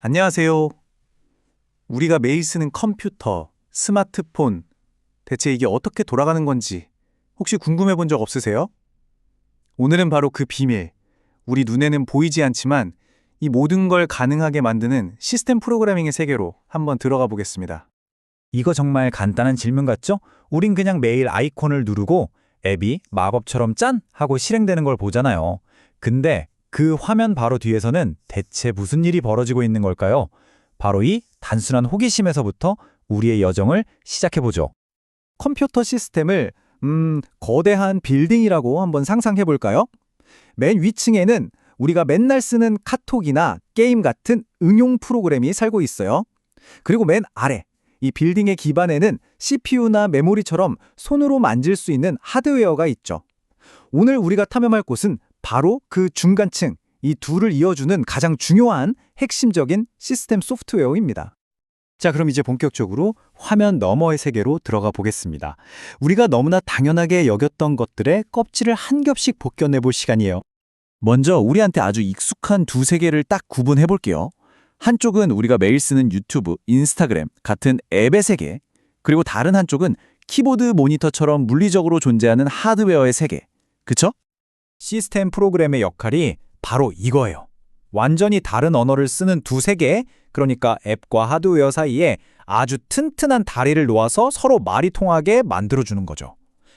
안녕하세요. 우리가 매일 쓰는 컴퓨터, 스마트폰, 대체 이게 어떻게 돌아가는 건지 혹시 궁금해 본 적 없으세요? 오늘은 바로 그 비밀, 우리 눈에는 보이지 않지만 이 모든 걸 가능하게 만드는 시스템 프로그래밍의 세계로 한번 들어가 보겠습니다. 이거 정말 간단한 질문 같죠? 우린 그냥 매일 아이콘을 누르고 앱이 마법처럼 짠! 하고 실행되는 걸 보잖아요. 근데 그 화면 바로 뒤에서는 대체 무슨 일이 벌어지고 있는 걸까요? 바로 이 단순한 호기심에서부터 우리의 여정을 시작해보죠. 컴퓨터 시스템을 거대한 빌딩이라고 한번 상상해 볼까요? 맨 위층에는 우리가 맨날 쓰는 카톡이나 게임 같은 응용 프로그램이 살고 있어요. 그리고 맨 아래, 이 빌딩의 기반에는 CPU나 메모리처럼 손으로 만질 수 있는 하드웨어가 있죠. 오늘 우리가 탐험할 곳은 바로 그 중간층, 이 둘을 이어주는 가장 중요한 핵심적인 시스템 소프트웨어입니다. 자, 그럼 이제 본격적으로 화면 너머의 세계로 들어가 보겠습니다. 우리가 너무나 당연하게 여겼던 것들의 껍질을 한 겹씩 벗겨내 볼 시간이에요. 먼저 우리한테 아주 익숙한 두 세계를 딱 구분해 볼게요. 한쪽은 우리가 매일 쓰는 유튜브, 인스타그램 같은 앱의 세계, 그리고 다른 한쪽은 키보드 모니터처럼 물리적으로 존재하는 하드웨어의 세계. 그쵸? 시스템 프로그램의 역할이 바로 이거예요. 완전히 다른 언어를 쓰는 두 세계, 그러니까 앱과 하드웨어 사이에 아주 튼튼한 다리를 놓아서 서로 말이 통하게 만들어주는 거죠.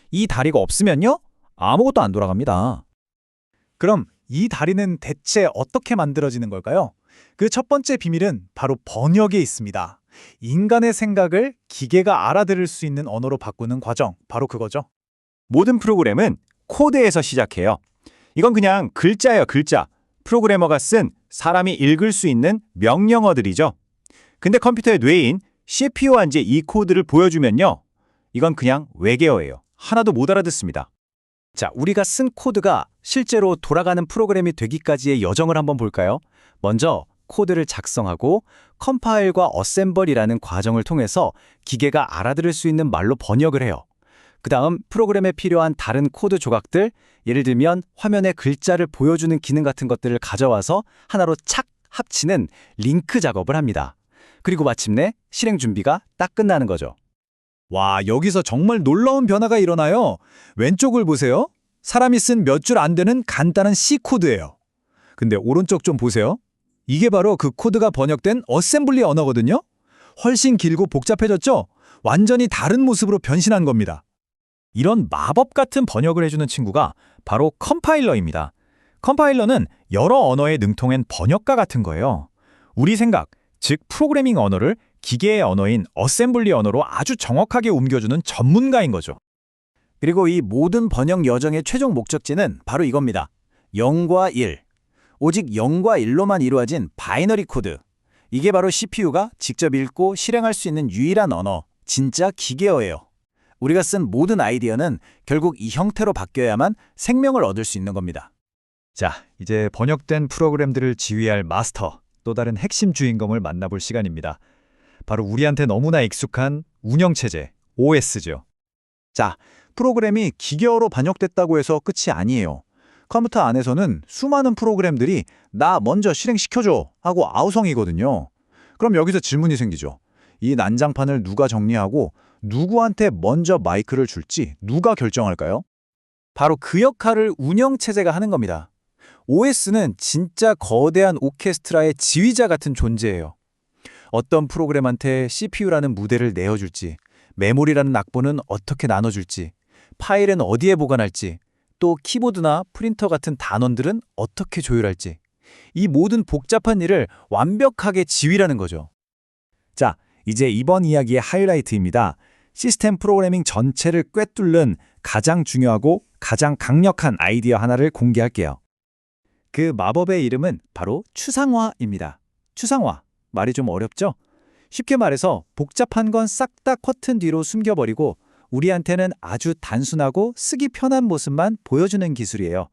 이 다리가 없으면요, 아무것도 안 돌아갑니다. 그럼 이 다리는 대체 어떻게 만들어지는 걸까요? 그 첫 번째 비밀은 바로 번역에 있습니다. 인간의 생각을 기계가 알아들을 수 있는 언어로 바꾸는 과정, 바로 그거죠. 모든 프로그램은 코드에서 시작해요. 이건 그냥 글자예요, 글자. 프로그래머가 쓴 사람이 읽을 수 있는 명령어들이죠. 근데 컴퓨터의 뇌인 CPU한테 이 코드를 보여주면요. 이건 그냥 외계어예요. 하나도 못 알아듣습니다. 자, 우리가 쓴 코드가 실제로 돌아가는 프로그램이 되기까지의 여정을 한번 볼까요? 먼저 코드를 작성하고 컴파일과 어셈블이라는 과정을 통해서 기계가 알아들을 수 있는 말로 번역을 해요. 그 다음 프로그램에 필요한 다른 코드 조각들, 예를 들면 화면에 글자를 보여주는 기능 같은 것들을 가져와서 하나로 착 합치는 링크 작업을 합니다. 그리고 마침내 실행 준비가 딱 끝나는 거죠. 와, 여기서 정말 놀라운 변화가 일어나요. 왼쪽을 보세요. 사람이 쓴 몇 줄 안 되는 간단한 C 코드예요. 근데 오른쪽 좀 보세요. 이게 바로 그 코드가 번역된 어셈블리 언어거든요. 훨씬 길고 복잡해졌죠? 완전히 다른 모습으로 변신한 겁니다. 이런 마법 같은 번역을 해주는 친구가 바로 컴파일러입니다. 컴파일러는 여러 언어에 능통한 번역가 같은 거예요. 우리 생각, 즉 프로그래밍 언어를 기계의 언어인 어셈블리 언어로 아주 정확하게 옮겨주는 전문가인 거죠. 그리고 이 모든 번역 여정의 최종 목적지는 바로 이겁니다. 0과 1. 오직 0과 1로만 이루어진 바이너리 코드. 이게 바로 CPU가 직접 읽고 실행할 수 있는 유일한 언어, 진짜 기계어예요. 우리가 쓴 모든 아이디어는 결국 이 형태로 바뀌어야만 생명을 얻을 수 있는 겁니다. 자, 이제 번역된 프로그램들을 지휘할 마스터, 또 다른 핵심 주인공을 만나볼 시간입니다. 바로 우리한테 너무나 익숙한 운영체제, OS죠. 자, 프로그램이 기계어로 번역됐다고 해서 끝이 아니에요. 컴퓨터 안에서는 수많은 프로그램들이 나 먼저 실행시켜줘 하고 아우성이거든요. 그럼 여기서 질문이 생기죠. 이 난장판을 누가 정리하고 누구한테 먼저 마이크를 줄지 누가 결정할까요? 바로 그 역할을 운영체제가 하는 겁니다. OS는 진짜 거대한 오케스트라의 지휘자 같은 존재예요. 어떤 프로그램한테 CPU라는 무대를 내어줄지, 메모리라는 악보는 어떻게 나눠줄지, 파일은 어디에 보관할지, 또 키보드나 프린터 같은 단원들은 어떻게 조율할지, 이 모든 복잡한 일을 완벽하게 지휘라는 거죠. 자, 이제 이번 이야기의 하이라이트입니다. 시스템 프로그래밍 전체를 꿰뚫는 가장 중요하고 가장 강력한 아이디어 하나를 공개할게요. 그 마법의 이름은 바로 추상화입니다. 추상화. 말이 좀 어렵죠? 쉽게 말해서 복잡한 건 싹 다 커튼 뒤로 숨겨버리고 우리한테는 아주 단순하고 쓰기 편한 모습만 보여주는 기술이에요.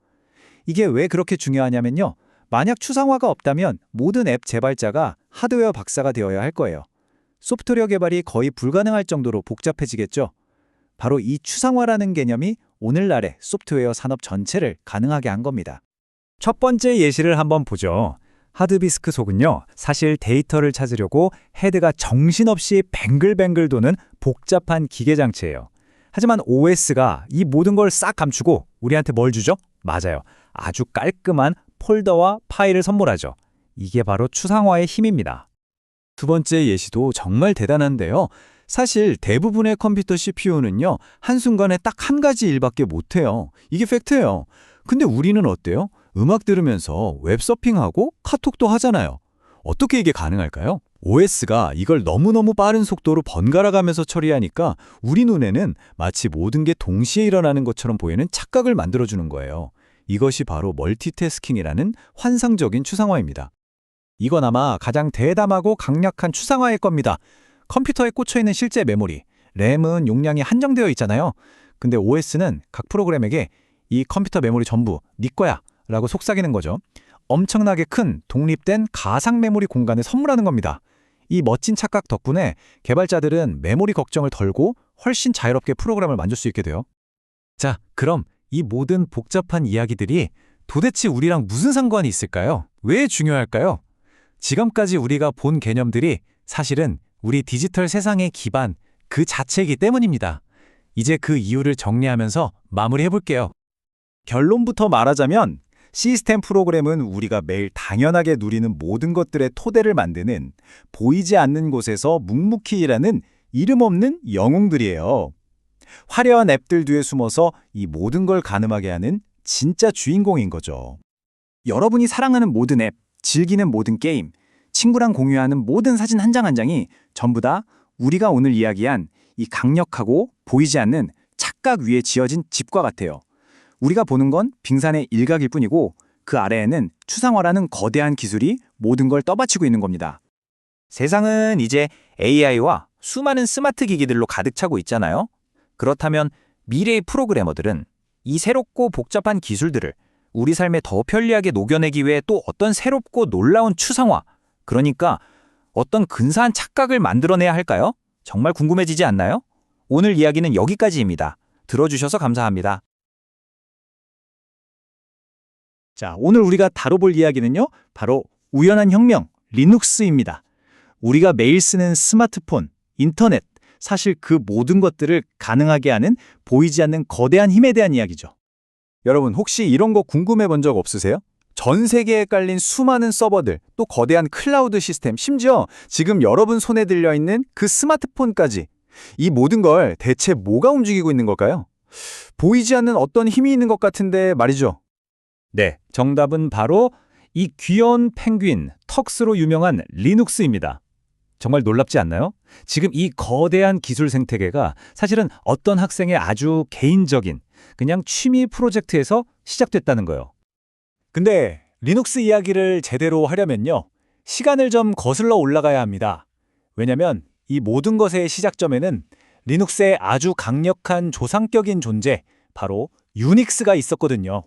이게 왜 그렇게 중요하냐면요. 만약 추상화가 없다면 모든 앱 개발자가 하드웨어 박사가 되어야 할 거예요. 소프트웨어 개발이 거의 불가능할 정도로 복잡해지겠죠. 바로 이 추상화라는 개념이 오늘날의 소프트웨어 산업 전체를 가능하게 한 겁니다. 첫 번째 예시를 한번 보죠. 하드디스크 속은요, 사실 데이터를 찾으려고 헤드가 정신없이 뱅글뱅글 도는 복잡한 기계 장치예요. 하지만 OS가 이 모든 걸 싹 감추고 우리한테 뭘 주죠? 맞아요. 아주 깔끔한 폴더와 파일을 선물하죠. 이게 바로 추상화의 힘입니다. 두 번째 예시도 정말 대단한데요. 사실 대부분의 컴퓨터 CPU는요, 한순간에 딱 한 가지 일밖에 못해요. 이게 팩트예요. 근데 우리는 어때요? 음악 들으면서 웹서핑하고 카톡도 하잖아요. 어떻게 이게 가능할까요? OS가 이걸 너무너무 빠른 속도로 번갈아가면서 처리하니까 우리 눈에는 마치 모든 게 동시에 일어나는 것처럼 보이는 착각을 만들어주는 거예요. 이것이 바로 멀티태스킹이라는 환상적인 추상화입니다. 이건 아마 가장 대담하고 강력한 추상화일 겁니다. 컴퓨터에 꽂혀있는 실제 메모리, 램은 용량이 한정되어 있잖아요. 근데 OS는 각 프로그램에게 이 컴퓨터 메모리 전부 네 거야 라고 속삭이는 거죠. 엄청나게 큰 독립된 가상 메모리 공간을 선물하는 겁니다. 이 멋진 착각 덕분에 개발자들은 메모리 걱정을 덜고 훨씬 자유롭게 프로그램을 만들 수 있게 돼요. 자, 그럼 이 모든 복잡한 이야기들이 도대체 우리랑 무슨 상관이 있을까요? 왜 중요할까요? 지금까지 우리가 본 개념들이 사실은 우리 디지털 세상의 기반, 그 자체이기 때문입니다. 이제 그 이유를 정리하면서 마무리해볼게요. 결론부터 말하자면 시스템 프로그램은 우리가 매일 당연하게 누리는 모든 것들의 토대를 만드는 보이지 않는 곳에서 묵묵히 일하는 이름 없는 영웅들이에요. 화려한 앱들 뒤에 숨어서 이 모든 걸 가늠하게 하는 진짜 주인공인 거죠. 여러분이 사랑하는 모든 앱, 즐기는 모든 게임, 친구랑 공유하는 모든 사진 한 장 한 장이 전부 다 우리가 오늘 이야기한 이 강력하고 보이지 않는 착각 위에 지어진 집과 같아요. 우리가 보는 건 빙산의 일각일 뿐이고 그 아래에는 추상화라는 거대한 기술이 모든 걸 떠받치고 있는 겁니다. 세상은 이제 AI와 수많은 스마트 기기들로 가득 차고 있잖아요. 그렇다면 미래의 프로그래머들은 이 새롭고 복잡한 기술들을 우리 삶에 더 편리하게 녹여내기 위해 또 어떤 새롭고 놀라운 추상화, 그러니까 어떤 근사한 착각을 만들어내야 할까요? 정말 궁금해지지 않나요? 오늘 이야기는 여기까지입니다. 들어주셔서 감사합니다. 자, 오늘 우리가 다뤄볼 이야기는요, 바로 우연한 혁명, 리눅스입니다. 우리가 매일 쓰는 스마트폰, 인터넷, 사실 그 모든 것들을 가능하게 하는 보이지 않는 거대한 힘에 대한 이야기죠. 여러분, 혹시 이런 거 궁금해 본 적 없으세요? 전 세계에 깔린 수많은 서버들, 또 거대한 클라우드 시스템, 심지어 지금 여러분 손에 들려있는 그 스마트폰까지, 이 모든 걸 대체 뭐가 움직이고 있는 걸까요? 보이지 않는 어떤 힘이 있는 것 같은데 말이죠. 네, 정답은 바로 이 귀여운 펭귄, 턱스로 유명한 리눅스입니다. 정말 놀랍지 않나요? 지금 이 거대한 기술 생태계가 사실은 어떤 학생의 아주 개인적인 그냥 취미 프로젝트에서 시작됐다는 거예요. 근데 리눅스 이야기를 제대로 하려면요, 시간을 좀 거슬러 올라가야 합니다. 왜냐면 이 모든 것의 시작점에는 리눅스의 아주 강력한 조상격인 존재, 바로 유닉스가 있었거든요.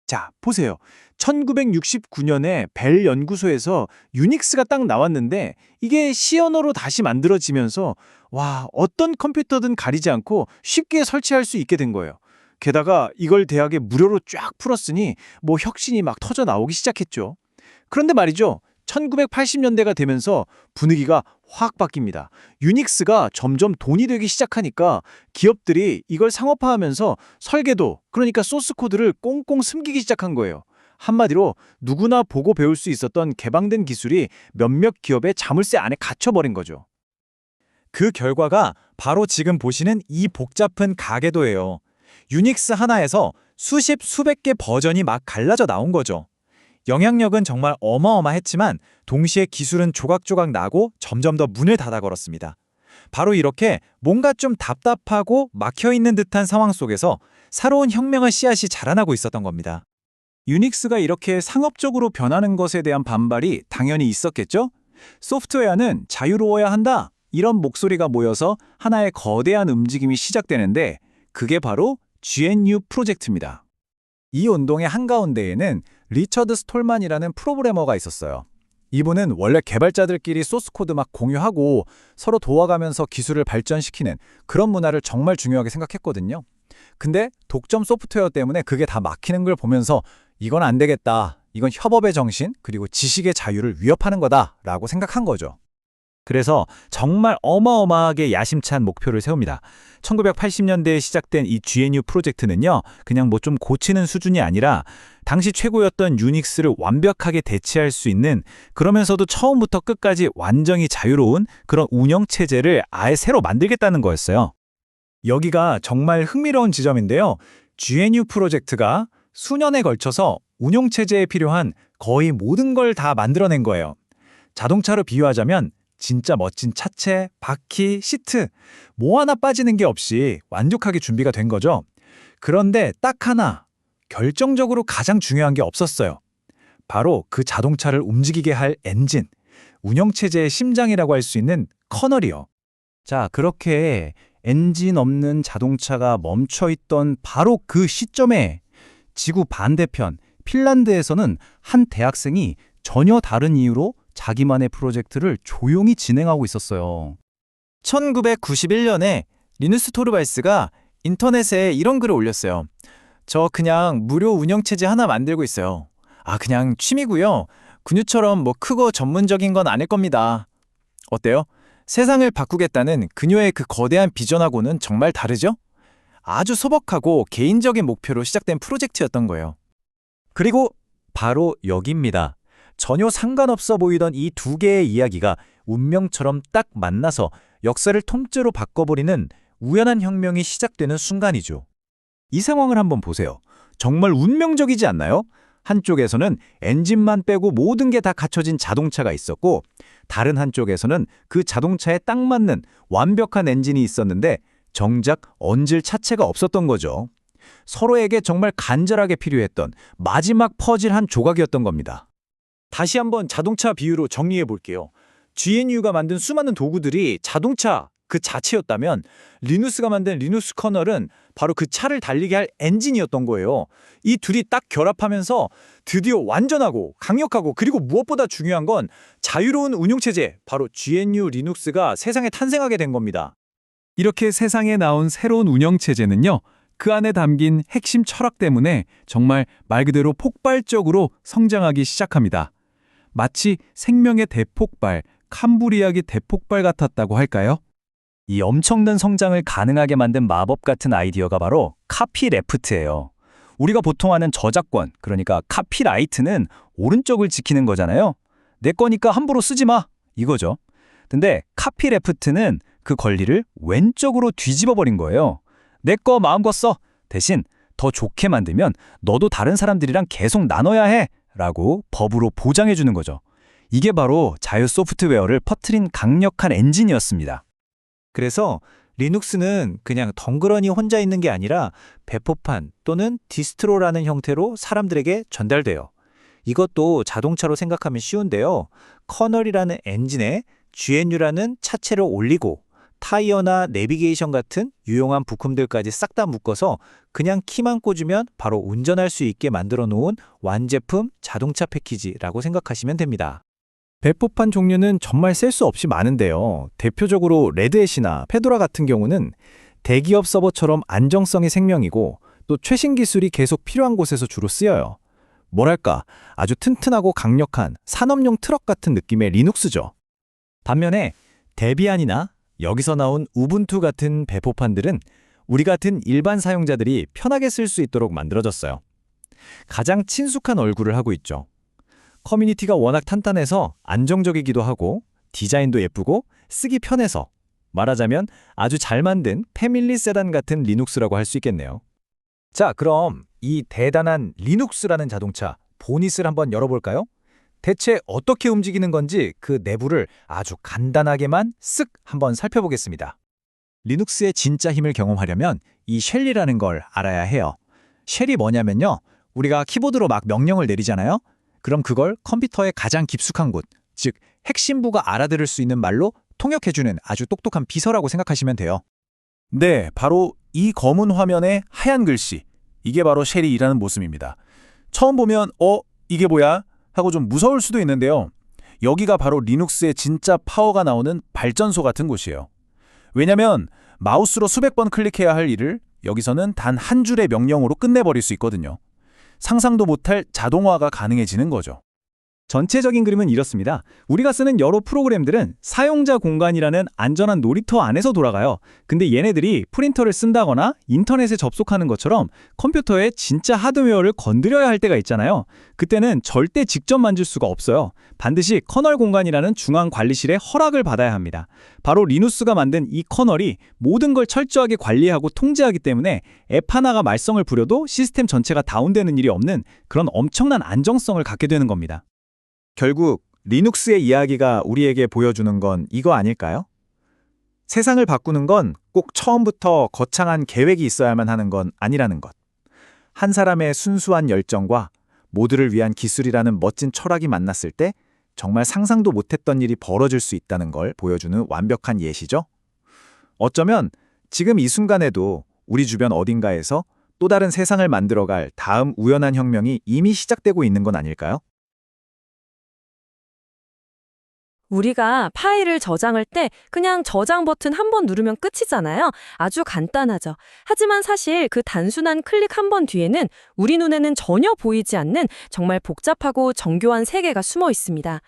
자, 보세요. 1969년에 벨 연구소에서 유닉스가 딱 나왔는데 이게 C 언어로 다시 만들어지면서 와, 어떤 컴퓨터든 가리지 않고 쉽게 설치할 수 있게 된 거예요. 게다가 이걸 대학에 무료로 쫙 풀었으니 뭐 혁신이 막 터져 나오기 시작했죠. 그런데 말이죠. 1980년대가 되면서 분위기가 확 바뀝니다. 유닉스가 점점 돈이 되기 시작하니까 기업들이 이걸 상업화하면서 설계도, 그러니까 소스 코드를 꽁꽁 숨기기 시작한 거예요. 한마디로 누구나 보고 배울 수 있었던 개방된 기술이 몇몇 기업의 자물쇠 안에 갇혀버린 거죠. 그 결과가 바로 지금 보시는 이 복잡한 가계도예요. 유닉스 하나에서 수십, 수백 개 버전이 막 갈라져 나온 거죠. 영향력은 정말 어마어마했지만 동시에 기술은 조각조각 나고 점점 더 문을 닫아 걸었습니다. 바로 이렇게 뭔가 좀 답답하고 막혀있는 듯한 상황 속에서 새로운 혁명의 씨앗이 자라나고 있었던 겁니다. 유닉스가 이렇게 상업적으로 변하는 것에 대한 반발이 당연히 있었겠죠? 소프트웨어는 자유로워야 한다, 이런 목소리가 모여서 하나의 거대한 움직임이 시작되는데 그게 바로 GNU 프로젝트입니다. 이 운동의 한가운데에는 리처드 스톨만이라는 프로그래머가 있었어요. 이분은 원래 개발자들끼리 소스코드 막 공유하고 서로 도와가면서 기술을 발전시키는 그런 문화를 정말 중요하게 생각했거든요. 근데 독점 소프트웨어 때문에 그게 다 막히는 걸 보면서 이건 안 되겠다, 이건 협업의 정신 그리고 지식의 자유를 위협하는 거다라고 생각한 거죠. 그래서 정말 어마어마하게 야심찬 목표를 세웁니다. 1980년대에 시작된 이 GNU 프로젝트는요, 그냥 뭐 좀 고치는 수준이 아니라 당시 최고였던 유닉스를 완벽하게 대체할 수 있는, 그러면서도 처음부터 끝까지 완전히 자유로운 그런 운영체제를 아예 새로 만들겠다는 거였어요. 여기가 정말 흥미로운 지점인데요. GNU 프로젝트가 수년에 걸쳐서 운용체제에 필요한 거의 모든 걸 다 만들어낸 거예요. 자동차로 비유하자면 진짜 멋진 차체, 바퀴, 시트, 뭐 하나 빠지는 게 없이 완벽하게 준비가 된 거죠. 그런데 딱 하나, 결정적으로 가장 중요한 게 없었어요. 바로 그 자동차를 움직이게 할 엔진, 운영체제의 심장이라고 할 수 있는 커널이요. 자, 그렇게 엔진 없는 자동차가 멈춰있던 바로 그 시점에 지구 반대편 핀란드에서는 한 대학생이 전혀 다른 이유로 자기만의 프로젝트를 조용히 진행하고 있었어요. 1991년에 리누스 토르발스가 인터넷에 이런 글을 올렸어요. 저 그냥 무료 운영체제 하나 만들고 있어요. 그냥 취미고요. 그녀처럼 뭐 크고 전문적인 건 아닐 겁니다. 어때요? 세상을 바꾸겠다는 그녀의 그 거대한 비전하고는 정말 다르죠? 아주 소박하고 개인적인 목표로 시작된 프로젝트였던 거예요. 그리고 바로 여기입니다. 전혀 상관없어 보이던 이 두 개의 이야기가 운명처럼 딱 만나서 역사를 통째로 바꿔버리는 우연한 혁명이 시작되는 순간이죠. 이 상황을 한번 보세요. 정말 운명적이지 않나요? 한쪽에서는 엔진만 빼고 모든 게 다 갖춰진 자동차가 있었고, 다른 한쪽에서는 그 자동차에 딱 맞는 완벽한 엔진이 있었는데 정작 얹을 차체가 없었던 거죠. 서로에게 정말 간절하게 필요했던 마지막 퍼즐 한 조각이었던 겁니다. 다시 한번 자동차 비유로 정리해 볼게요. GNU가 만든 수많은 도구들이 자동차 그 자체였다면 리누스가 만든 리누스 커널은 바로 그 차를 달리게 할 엔진이었던 거예요. 이 둘이 딱 결합하면서 드디어 완전하고 강력하고, 그리고 무엇보다 중요한 건 자유로운 운용체제, 바로 GNU 리눅스가 세상에 탄생하게 된 겁니다. 이렇게 세상에 나온 새로운 운영체제는요, 그 안에 담긴 핵심 철학 때문에 정말 말 그대로 폭발적으로 성장하기 시작합니다. 마치 생명의 대폭발, 캄브리아기 대폭발 같았다고 할까요? 이 엄청난 성장을 가능하게 만든 마법 같은 아이디어가 바로 카피레프트예요. 우리가 보통 아는 저작권, 그러니까 카피라이트는 오른쪽을 지키는 거잖아요. 내 거니까 함부로 쓰지 마, 이거죠. 근데 카피레프트는 그 권리를 왼쪽으로 뒤집어 버린 거예요. 내 거 마음껏 써. 대신 더 좋게 만들면 너도 다른 사람들이랑 계속 나눠야 해 라고 법으로 보장해 주는 거죠. 이게 바로 자유 소프트웨어를 퍼뜨린 강력한 엔진이었습니다. 그래서 리눅스는 그냥 덩그러니 혼자 있는 게 아니라 배포판 또는 디스트로라는 형태로 사람들에게 전달돼요. 이것도 자동차로 생각하면 쉬운데요. 커널이라는 엔진에 GNU라는 차체를 올리고 타이어나 내비게이션 같은 유용한 부품들까지 싹 다 묶어서 그냥 키만 꽂으면 바로 운전할 수 있게 만들어 놓은 완제품 자동차 패키지라고 생각하시면 됩니다. 배포판 종류는 정말 셀 수 없이 많은데요. 대표적으로 레드햇이나 페도라 같은 경우는 대기업 서버처럼 안정성이 생명이고 또 최신 기술이 계속 필요한 곳에서 주로 쓰여요. 뭐랄까, 아주 튼튼하고 강력한 산업용 트럭 같은 느낌의 리눅스죠. 반면에 데비안이나 여기서 나온 우분투 같은 배포판들은 우리 같은 일반 사용자들이 편하게 쓸 수 있도록 만들어졌어요. 가장 친숙한 얼굴을 하고 있죠. 커뮤니티가 워낙 탄탄해서 안정적이기도 하고 디자인도 예쁘고 쓰기 편해서 말하자면 아주 잘 만든 패밀리 세단 같은 리눅스라고 할 수 있겠네요. 자, 그럼 이 대단한 리눅스라는 자동차 보닛을 한번 열어볼까요? 대체 어떻게 움직이는 건지 그 내부를 아주 간단하게만 쓱 한번 살펴보겠습니다. 리눅스의 진짜 힘을 경험하려면 이 쉘이라는 걸 알아야 해요. 쉘이 뭐냐면요, 우리가 키보드로 막 명령을 내리잖아요. 그럼 그걸 컴퓨터의 가장 깊숙한 곳, 즉 핵심부가 알아들을 수 있는 말로 통역해주는 아주 똑똑한 비서라고 생각하시면 돼요. 네, 바로 이 검은 화면의 하얀 글씨, 이게 바로 쉘이 일하는 모습입니다. 처음 보면 이게 뭐야? 하고 좀 무서울 수도 있는데요. 여기가 바로 리눅스의 진짜 파워가 나오는 발전소 같은 곳이에요. 왜냐면 마우스로 수백 번 클릭해야 할 일을 여기서는 단 한 줄의 명령으로 끝내버릴 수 있거든요. 상상도 못할 자동화가 가능해지는 거죠. 전체적인 그림은 이렇습니다. 우리가 쓰는 여러 프로그램들은 사용자 공간이라는 안전한 놀이터 안에서 돌아가요. 근데 얘네들이 프린터를 쓴다거나 인터넷에 접속하는 것처럼 컴퓨터의 진짜 하드웨어를 건드려야 할 때가 있잖아요. 그때는 절대 직접 만질 수가 없어요. 반드시 커널 공간이라는 중앙 관리실의 허락을 받아야 합니다. 바로 리누스가 만든 이 커널이 모든 걸 철저하게 관리하고 통제하기 때문에 앱 하나가 말썽을 부려도 시스템 전체가 다운되는 일이 없는 그런 엄청난 안정성을 갖게 되는 겁니다. 결국 리눅스의 이야기가 우리에게 보여주는 건 이거 아닐까요? 세상을 바꾸는 건 꼭 처음부터 거창한 계획이 있어야만 하는 건 아니라는 것. 한 사람의 순수한 열정과 모두를 위한 기술이라는 멋진 철학이 만났을 때 정말 상상도 못했던 일이 벌어질 수 있다는 걸 보여주는 완벽한 예시죠? 어쩌면 지금 이 순간에도 우리 주변 어딘가에서 또 다른 세상을 만들어갈 다음 우연한 혁명이 이미 시작되고 있는 건 아닐까요? 우리가 파일을 저장할 때 그냥 저장 버튼 한 번 누르면 끝이잖아요. 아주 간단하죠. 하지만 사실 그 단순한 클릭 한 번 뒤에는 우리 눈에는 전혀 보이지 않는 정말 복잡하고 정교한 세계가 숨어 있습니다.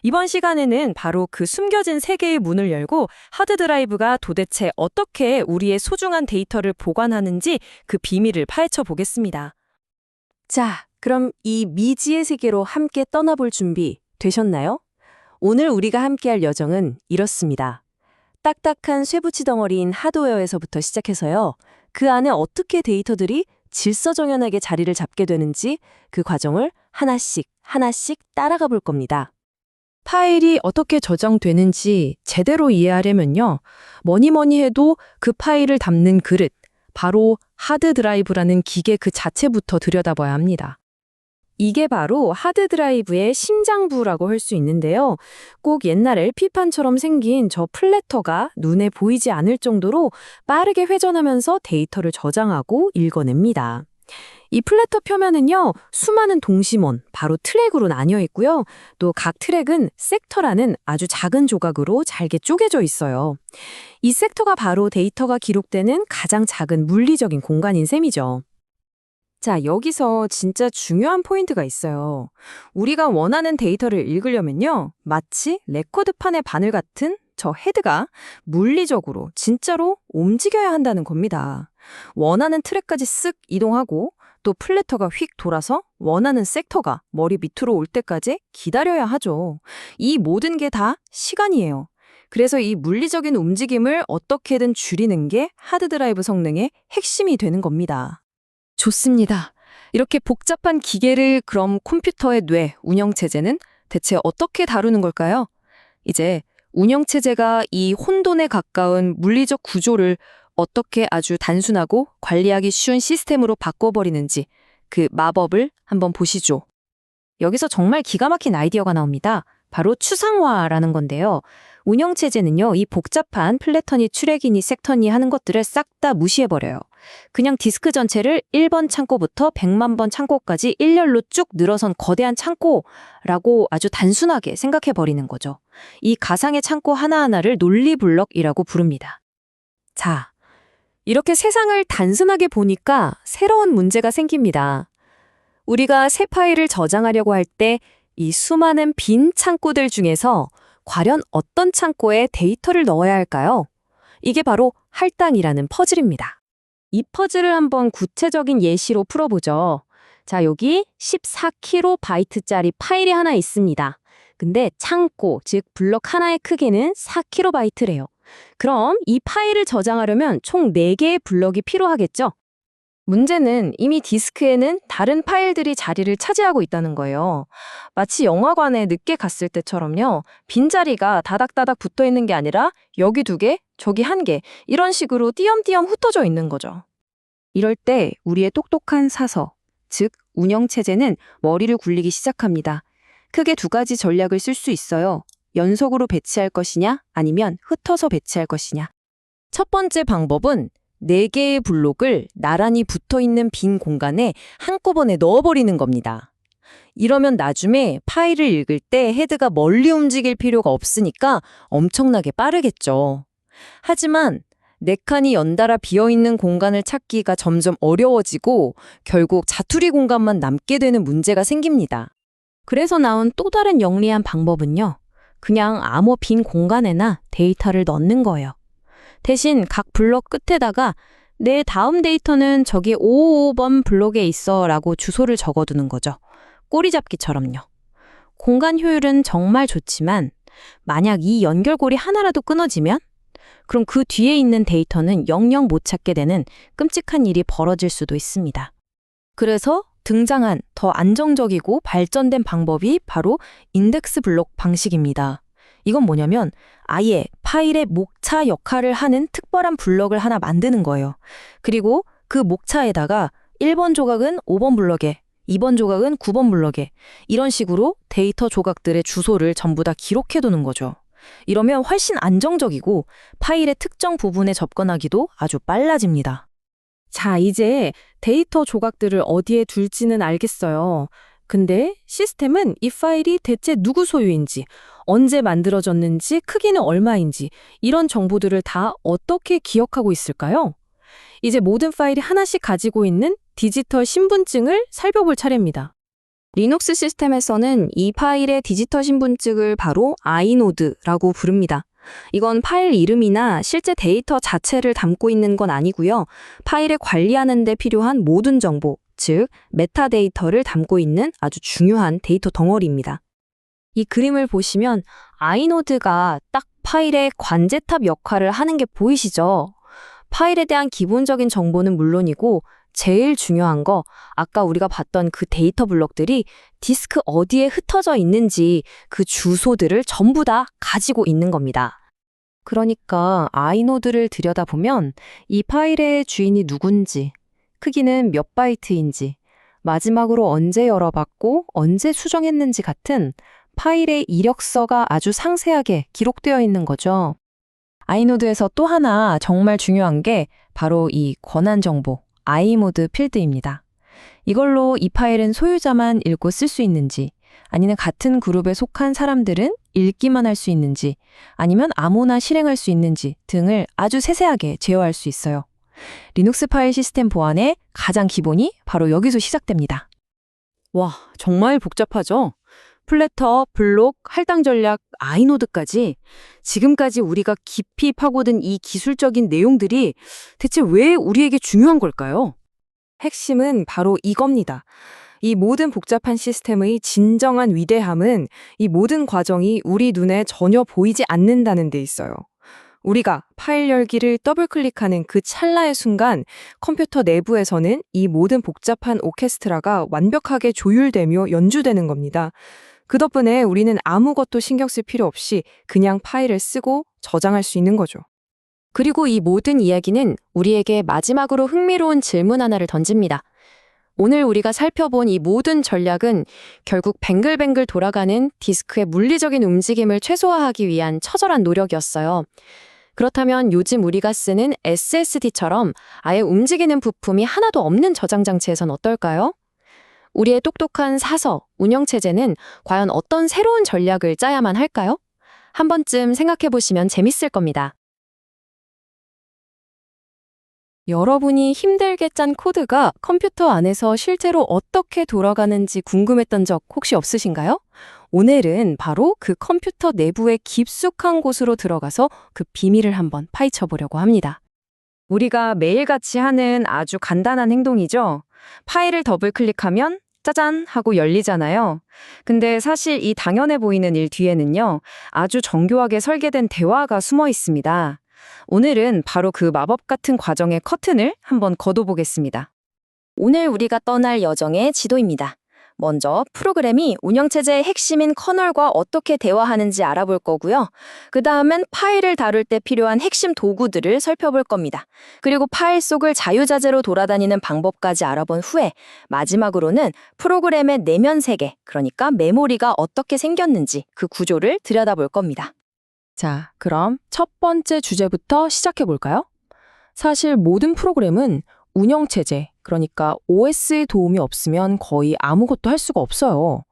이번 시간에는 바로 그 숨겨진 세계의 문을 열고 하드드라이브가 도대체 어떻게 우리의 소중한 데이터를 보관하는지 그 비밀을 파헤쳐 보겠습니다. 자, 그럼 이 미지의 세계로 함께 떠나볼 준비 되셨나요? 오늘 우리가 함께할 여정은 이렇습니다. 딱딱한 쇠붙이 덩어리인 하드웨어에서부터 시작해서요. 그 안에 어떻게 데이터들이 질서정연하게 자리를 잡게 되는지 그 과정을 하나씩 따라가 볼 겁니다. 파일이 어떻게 저장되는지 제대로 이해하려면요. 뭐니 해도 그 파일을 담는 그릇, 바로 하드드라이브라는 기계 그 자체부터 들여다봐야 합니다. 이게 바로 하드드라이브의 심장부라고 할 수 있는데요. 꼭 옛날 LP판처럼 생긴 저 플래터가 눈에 보이지 않을 정도로 빠르게 회전하면서 데이터를 저장하고 읽어냅니다. 이 플래터 표면은요, 수많은 동심원, 바로 트랙으로 나뉘어 있고요. 또 각 트랙은 섹터라는 아주 작은 조각으로 잘게 쪼개져 있어요. 이 섹터가 바로 데이터가 기록되는 가장 작은 물리적인 공간인 셈이죠. 자, 여기서 진짜 중요한 포인트가 있어요. 우리가 원하는 데이터를 읽으려면요. 마치 레코드판의 바늘 같은 저 헤드가 물리적으로 진짜로 움직여야 한다는 겁니다. 원하는 트랙까지 쓱 이동하고 또 플래터가 휙 돌아서 원하는 섹터가 머리 밑으로 올 때까지 기다려야 하죠. 이 모든 게 다 시간이에요. 그래서 이 물리적인 움직임을 어떻게든 줄이는 게 하드드라이브 성능의 핵심이 되는 겁니다. 좋습니다. 이렇게 복잡한 기계를 그럼 컴퓨터의 뇌, 운영체제는 대체 어떻게 다루는 걸까요? 이제 운영체제가 이 혼돈에 가까운 물리적 구조를 어떻게 아주 단순하고 관리하기 쉬운 시스템으로 바꿔버리는지 그 마법을 한번 보시죠. 여기서 정말 기가 막힌 아이디어가 나옵니다. 바로 추상화라는 건데요. 운영체제는요, 이 복잡한 플래터니 트랙이니 섹터니 하는 것들을 싹 다 무시해버려요. 그냥 디스크 전체를 1번 창고부터 100만 번 창고까지 일렬로 쭉 늘어선 거대한 창고라고 아주 단순하게 생각해버리는 거죠. 이 가상의 창고 하나하나를 논리블럭이라고 부릅니다. 자, 이렇게 세상을 단순하게 보니까 새로운 문제가 생깁니다. 우리가 새 파일을 저장하려고 할 때 이 수많은 빈 창고들 중에서 과연 어떤 창고에 데이터를 넣어야 할까요? 이게 바로 할당이라는 퍼즐입니다. 이 퍼즐을 한번 구체적인 예시로 풀어보죠. 자, 여기 14KB 파일이 하나 있습니다. 근데 창고, 즉 블럭 하나의 크기는 4KB래요. 그럼 이 파일을 저장하려면 총 4개의 블럭이 필요하겠죠? 문제는 이미 디스크에는 다른 파일들이 자리를 차지하고 있다는 거예요. 마치 영화관에 늦게 갔을 때처럼요. 빈자리가 다닥다닥 붙어 있는 게 아니라 여기 2개, 저기 1개 이런 식으로 띄엄띄엄 흩어져 있는 거죠. 이럴 때 우리의 똑똑한 사서, 즉 운영체제는 머리를 굴리기 시작합니다. 크게 2가지 전략을 쓸 수 있어요. 연속으로 배치할 것이냐 아니면 흩어서 배치할 것이냐. 첫 번째 방법은 4개의 블록을 나란히 붙어있는 빈 공간에 한꺼번에 넣어버리는 겁니다. 이러면 나중에 파일을 읽을 때 헤드가 멀리 움직일 필요가 없으니까 엄청나게 빠르겠죠. 하지만 네 칸이 연달아 비어있는 공간을 찾기가 점점 어려워지고 결국 자투리 공간만 남게 되는 문제가 생깁니다. 그래서 나온 또 다른 영리한 방법은요. 그냥 아무 빈 공간에나 데이터를 넣는 거예요. 대신 각 블록 끝에다가 내 다음 데이터는 저기 555번 블록에 있어 라고 주소를 적어두는 거죠. 꼬리잡기처럼요. 공간 효율은 정말 좋지만 만약 이 연결고리 하나라도 끊어지면 그럼 그 뒤에 있는 데이터는 영영 못 찾게 되는 끔찍한 일이 벌어질 수도 있습니다. 그래서 등장한 더 안정적이고 발전된 방법이 바로 인덱스 블록 방식입니다. 이건 뭐냐면 아예 파일의 목차 역할을 하는 특별한 블록을 하나 만드는 거예요. 그리고 그 목차에다가 1번 조각은 5번 블록에, 2번 조각은 9번 블록에 이런 식으로 데이터 조각들의 주소를 전부 다 기록해두는 거죠. 이러면 훨씬 안정적이고 파일의 특정 부분에 접근하기도 아주 빨라집니다. 자, 이제 데이터 조각들을 어디에 둘지는 알겠어요. 근데 시스템은 이 파일이 대체 누구 소유인지, 언제 만들어졌는지, 크기는 얼마인지 이런 정보들을 다 어떻게 기억하고 있을까요? 이제 모든 파일이 하나씩 가지고 있는 디지털 신분증을 살펴볼 차례입니다. 리눅스 시스템에서는 이 파일의 디지털 신분증을 바로 아이노드라고 부릅니다. 이건 파일 이름이나 실제 데이터 자체를 담고 있는 건 아니고요. 파일을 관리하는 데 필요한 모든 정보, 즉 메타데이터를 담고 있는 아주 중요한 데이터 덩어리입니다. 이 그림을 보시면 아이노드가 딱 파일의 관제탑 역할을 하는 게 보이시죠? 파일에 대한 기본적인 정보는 물론이고 제일 중요한 거 아까 우리가 봤던 그 데이터 블록들이 디스크 어디에 흩어져 있는지 그 주소들을 전부 다 가지고 있는 겁니다. 그러니까 아이노드를 들여다보면 이 파일의 주인이 누군지, 크기는 몇 바이트인지, 마지막으로 언제 열어봤고 언제 수정했는지 같은 파일의 이력서가 아주 상세하게 기록되어 있는 거죠. 아이노드에서 또 하나 정말 중요한 게 바로 이 권한 정보, 아이모드 필드입니다. 이걸로 이 파일은 소유자만 읽고 쓸 수 있는지, 아니면 같은 그룹에 속한 사람들은 읽기만 할 수 있는지, 아니면 아무나 실행할 수 있는지 등을 아주 세세하게 제어할 수 있어요. 리눅스 파일 시스템 보안의 가장 기본이 바로 여기서 시작됩니다. 와, 정말 복잡하죠? 플래터, 블록, 할당 전략, 아이노드까지 지금까지 우리가 깊이 파고든 이 기술적인 내용들이 대체 왜 우리에게 중요한 걸까요? 핵심은 바로 이겁니다. 이 모든 복잡한 시스템의 진정한 위대함은 이 모든 과정이 우리 눈에 전혀 보이지 않는다는 데 있어요. 우리가 파일 열기를 더블클릭하는 그 찰나의 순간 컴퓨터 내부에서는 이 모든 복잡한 오케스트라가 완벽하게 조율되며 연주되는 겁니다. 그 덕분에 우리는 아무것도 신경 쓸 필요 없이 그냥 파일을 쓰고 저장할 수 있는 거죠. 그리고 이 모든 이야기는 우리에게 마지막으로 흥미로운 질문 하나를 던집니다. 오늘 우리가 살펴본 이 모든 전략은 결국 뱅글뱅글 돌아가는 디스크의 물리적인 움직임을 최소화하기 위한 처절한 노력이었어요. 그렇다면 요즘 우리가 쓰는 SSD처럼 아예 움직이는 부품이 하나도 없는 저장 장치에선 어떨까요? 우리의 똑똑한 사서, 운영체제는 과연 어떤 새로운 전략을 짜야만 할까요? 한 번쯤 생각해 보시면 재밌을 겁니다. 여러분이 힘들게 짠 코드가 컴퓨터 안에서 실제로 어떻게 돌아가는지 궁금했던 적 혹시 없으신가요? 오늘은 바로 그 컴퓨터 내부의 깊숙한 곳으로 들어가서 그 비밀을 한번 파헤쳐 보려고 합니다. 우리가 매일같이 하는 아주 간단한 행동이죠. 파일을 더블클릭하면 짜잔 하고 열리잖아요. 근데 사실 이 당연해 보이는 일 뒤에는요, 아주 정교하게 설계된 대화가 숨어 있습니다. 오늘은 바로 그 마법 같은 과정의 커튼을 한번 걷어보겠습니다. 오늘 우리가 떠날 여정의 지도입니다. 먼저 프로그램이 운영체제의 핵심인 커널과 어떻게 대화하는지 알아볼 거고요. 그 다음엔 파일을 다룰 때 필요한 핵심 도구들을 살펴볼 겁니다. 그리고 파일 속을 자유자재로 돌아다니는 방법까지 알아본 후에 마지막으로는 프로그램의 내면 세계, 그러니까 메모리가 어떻게 생겼는지 그 구조를 들여다볼 겁니다. 자, 그럼 첫 번째 주제부터 시작해 볼까요? 사실 모든 프로그램은 운영체제, 그러니까 OS의 도움이 없으면 거의 아무것도 할 수가 없어요.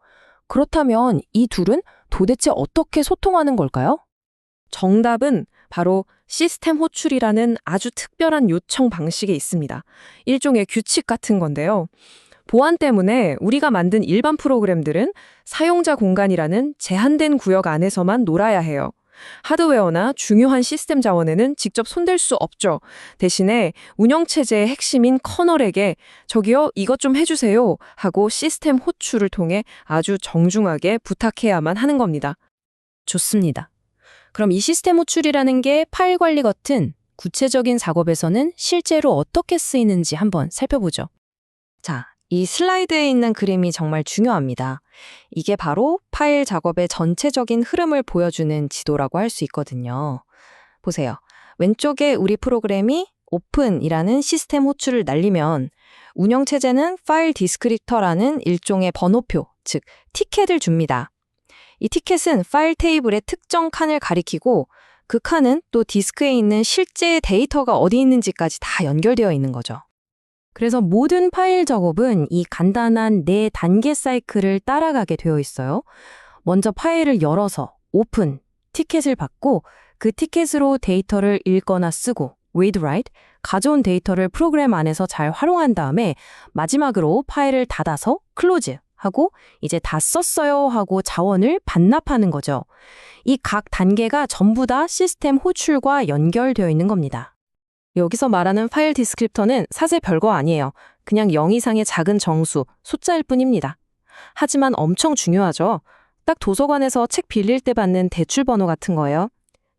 그렇다면 이 둘은 도대체 어떻게 소통하는 걸까요? 정답은 바로 시스템 호출이라는 아주 특별한 요청 방식에 있습니다. 일종의 규칙 같은 건데요. 보안 때문에 우리가 만든 일반 프로그램들은 사용자 공간이라는 제한된 구역 안에서만 놀아야 해요. 하드웨어나 중요한 시스템 자원에는 직접 손댈 수 없죠. 대신에 운영체제의 핵심인 커널에게 저기요, 이것 좀 해주세요 하고 시스템 호출을 통해 아주 정중하게 부탁해야만 하는 겁니다. 좋습니다. 그럼 이 시스템 호출이라는 게 파일 관리 같은 구체적인 작업에서는 실제로 어떻게 쓰이는지 한번 살펴보죠. 자, 이 슬라이드에 있는 그림이 정말 중요합니다. 이게 바로 파일 작업의 전체적인 흐름을 보여주는 지도라고 할 수 있거든요. 보세요. 왼쪽에 우리 프로그램이 오픈이라는 시스템 호출을 날리면 운영체제는 파일 디스크립터라는 일종의 번호표, 즉 티켓을 줍니다. 이 티켓은 파일 테이블의 특정 칸을 가리키고 그 칸은 또 디스크에 있는 실제 데이터가 어디 있는지까지 다 연결되어 있는 거죠. 그래서 모든 파일 작업은 이 간단한 4단계 사이클을 따라가게 되어 있어요. 먼저 파일을 열어서 오픈, 티켓을 받고 그 티켓으로 데이터를 읽거나 쓰고 read, write, 가져온 데이터를 프로그램 안에서 잘 활용한 다음에 마지막으로 파일을 닫아서 close 하고 이제 다 썼어요 하고 자원을 반납하는 거죠. 이 각 단계가 전부 다 시스템 호출과 연결되어 있는 겁니다. 여기서 말하는 파일 디스크립터는 사실 별거 아니에요. 그냥 0 이상의 작은 정수, 숫자일 뿐입니다. 하지만 엄청 중요하죠. 딱 도서관에서 책 빌릴 때 받는 대출번호 같은 거예요.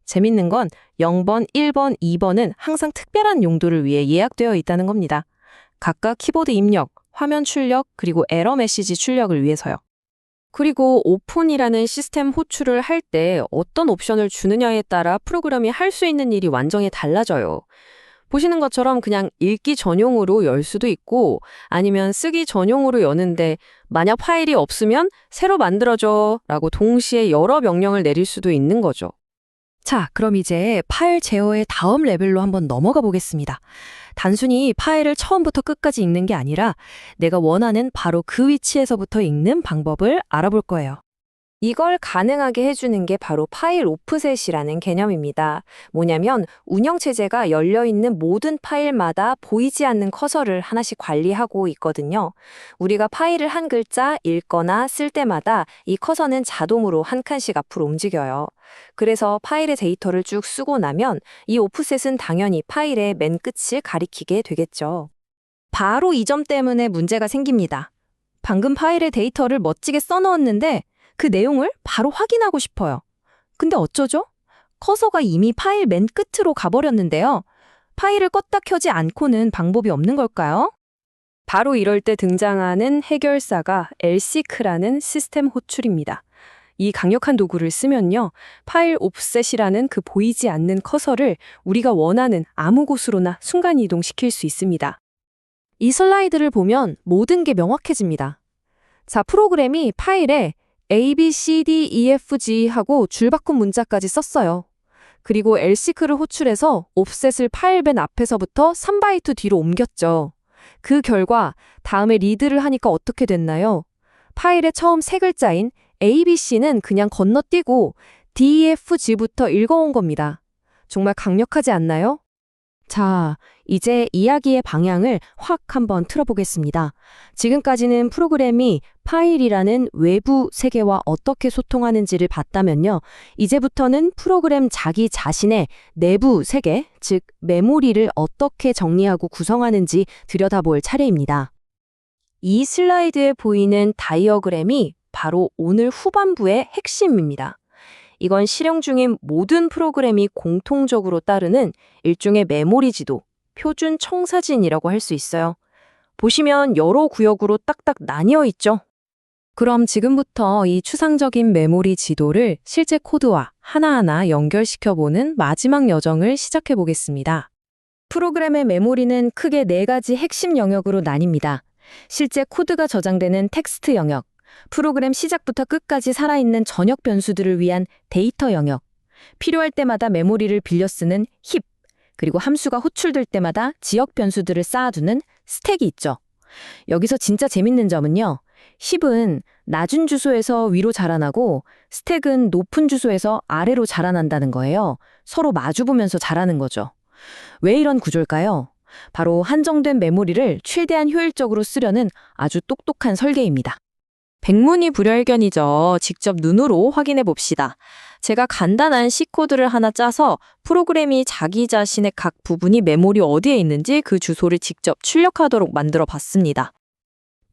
재밌는 건 0번, 1번, 2번은 항상 특별한 용도를 위해 예약되어 있다는 겁니다. 각각 키보드 입력, 화면 출력, 그리고 에러 메시지 출력을 위해서요. 그리고 오픈이라는 시스템 호출을 할 때 어떤 옵션을 주느냐에 따라 프로그램이 할 수 있는 일이 완전히 달라져요. 보시는 것처럼 그냥 읽기 전용으로 열 수도 있고 아니면 쓰기 전용으로 여는데 만약 파일이 없으면 새로 만들어줘 라고 동시에 여러 명령을 내릴 수도 있는 거죠. 자, 그럼 이제 파일 제어의 다음 레벨로 한번 넘어가 보겠습니다. 단순히 파일을 처음부터 끝까지 읽는 게 아니라 내가 원하는 바로 그 위치에서부터 읽는 방법을 알아볼 거예요. 이걸 가능하게 해주는 게 바로 파일 오프셋이라는 개념입니다. 뭐냐면 운영체제가 열려있는 모든 파일마다 보이지 않는 커서를 하나씩 관리하고 있거든요. 우리가 파일을 한 글자 읽거나 쓸 때마다 이 커서는 자동으로 한 칸씩 앞으로 움직여요. 그래서 파일의 데이터를 쭉 쓰고 나면 이 오프셋은 당연히 파일의 맨 끝을 가리키게 되겠죠. 바로 이 점 때문에 문제가 생깁니다. 방금 파일의 데이터를 멋지게 써넣었는데 그 내용을 바로 확인하고 싶어요. 근데 어쩌죠? 커서가 이미 파일 맨 끝으로 가버렸는데요. 파일을 껐다 켜지 않고는 방법이 없는 걸까요? 바로 이럴 때 등장하는 해결사가 lseek라는 시스템 호출입니다. 이 강력한 도구를 쓰면요. 파일 옵셋이라는 그 보이지 않는 커서를 우리가 원하는 아무 곳으로나 순간 이동시킬 수 있습니다. 이 슬라이드를 보면 모든 게 명확해집니다. 자, 프로그램이 파일에 A, B, C, D, E, F, G 하고 줄바꿈 문자까지 썼어요. 그리고 lseek를 호출해서 옵셋을 파일 맨 앞에서부터 3바이트 뒤로 옮겼죠. 그 결과 다음에 리드를 하니까 어떻게 됐나요? 파일의 처음 세 글자인 A, B, C는 그냥 건너뛰고 D, E, F, G부터 읽어온 겁니다. 정말 강력하지 않나요? 자, 이제 이야기의 방향을 확 한번 틀어보겠습니다. 지금까지는 프로그램이 파일이라는 외부 세계와 어떻게 소통하는지를 봤다면요. 이제부터는 프로그램 자기 자신의 내부 세계, 즉 메모리를 어떻게 정리하고 구성하는지 들여다볼 차례입니다. 이 슬라이드에 보이는 다이어그램이 바로 오늘 후반부의 핵심입니다. 이건 실행 중인 모든 프로그램이 공통적으로 따르는 일종의 메모리 지도, 표준 청사진이라고 할 수 있어요. 보시면 여러 구역으로 딱딱 나뉘어 있죠. 그럼 지금부터 이 추상적인 메모리 지도를 실제 코드와 하나하나 연결시켜보는 마지막 여정을 시작해 보겠습니다. 프로그램의 메모리는 크게 4가지 핵심 영역으로 나뉩니다. 실제 코드가 저장되는 텍스트 영역, 프로그램 시작부터 끝까지 살아있는 전역 변수들을 위한 데이터 영역, 필요할 때마다 메모리를 빌려 쓰는 힙, 그리고 함수가 호출될 때마다 지역 변수들을 쌓아두는 스택이 있죠. 여기서 진짜 재밌는 점은요. 힙은 낮은 주소에서 위로 자라나고 스택은 높은 주소에서 아래로 자라난다는 거예요. 서로 마주보면서 자라는 거죠. 왜 이런 구조일까요? 바로 한정된 메모리를 최대한 효율적으로 쓰려는 아주 똑똑한 설계입니다. 백문이 불여일견이죠. 직접 눈으로 확인해 봅시다. 제가 간단한 C코드를 하나 짜서 프로그램이 자기 자신의 각 부분이 메모리 어디에 있는지 그 주소를 직접 출력하도록 만들어 봤습니다.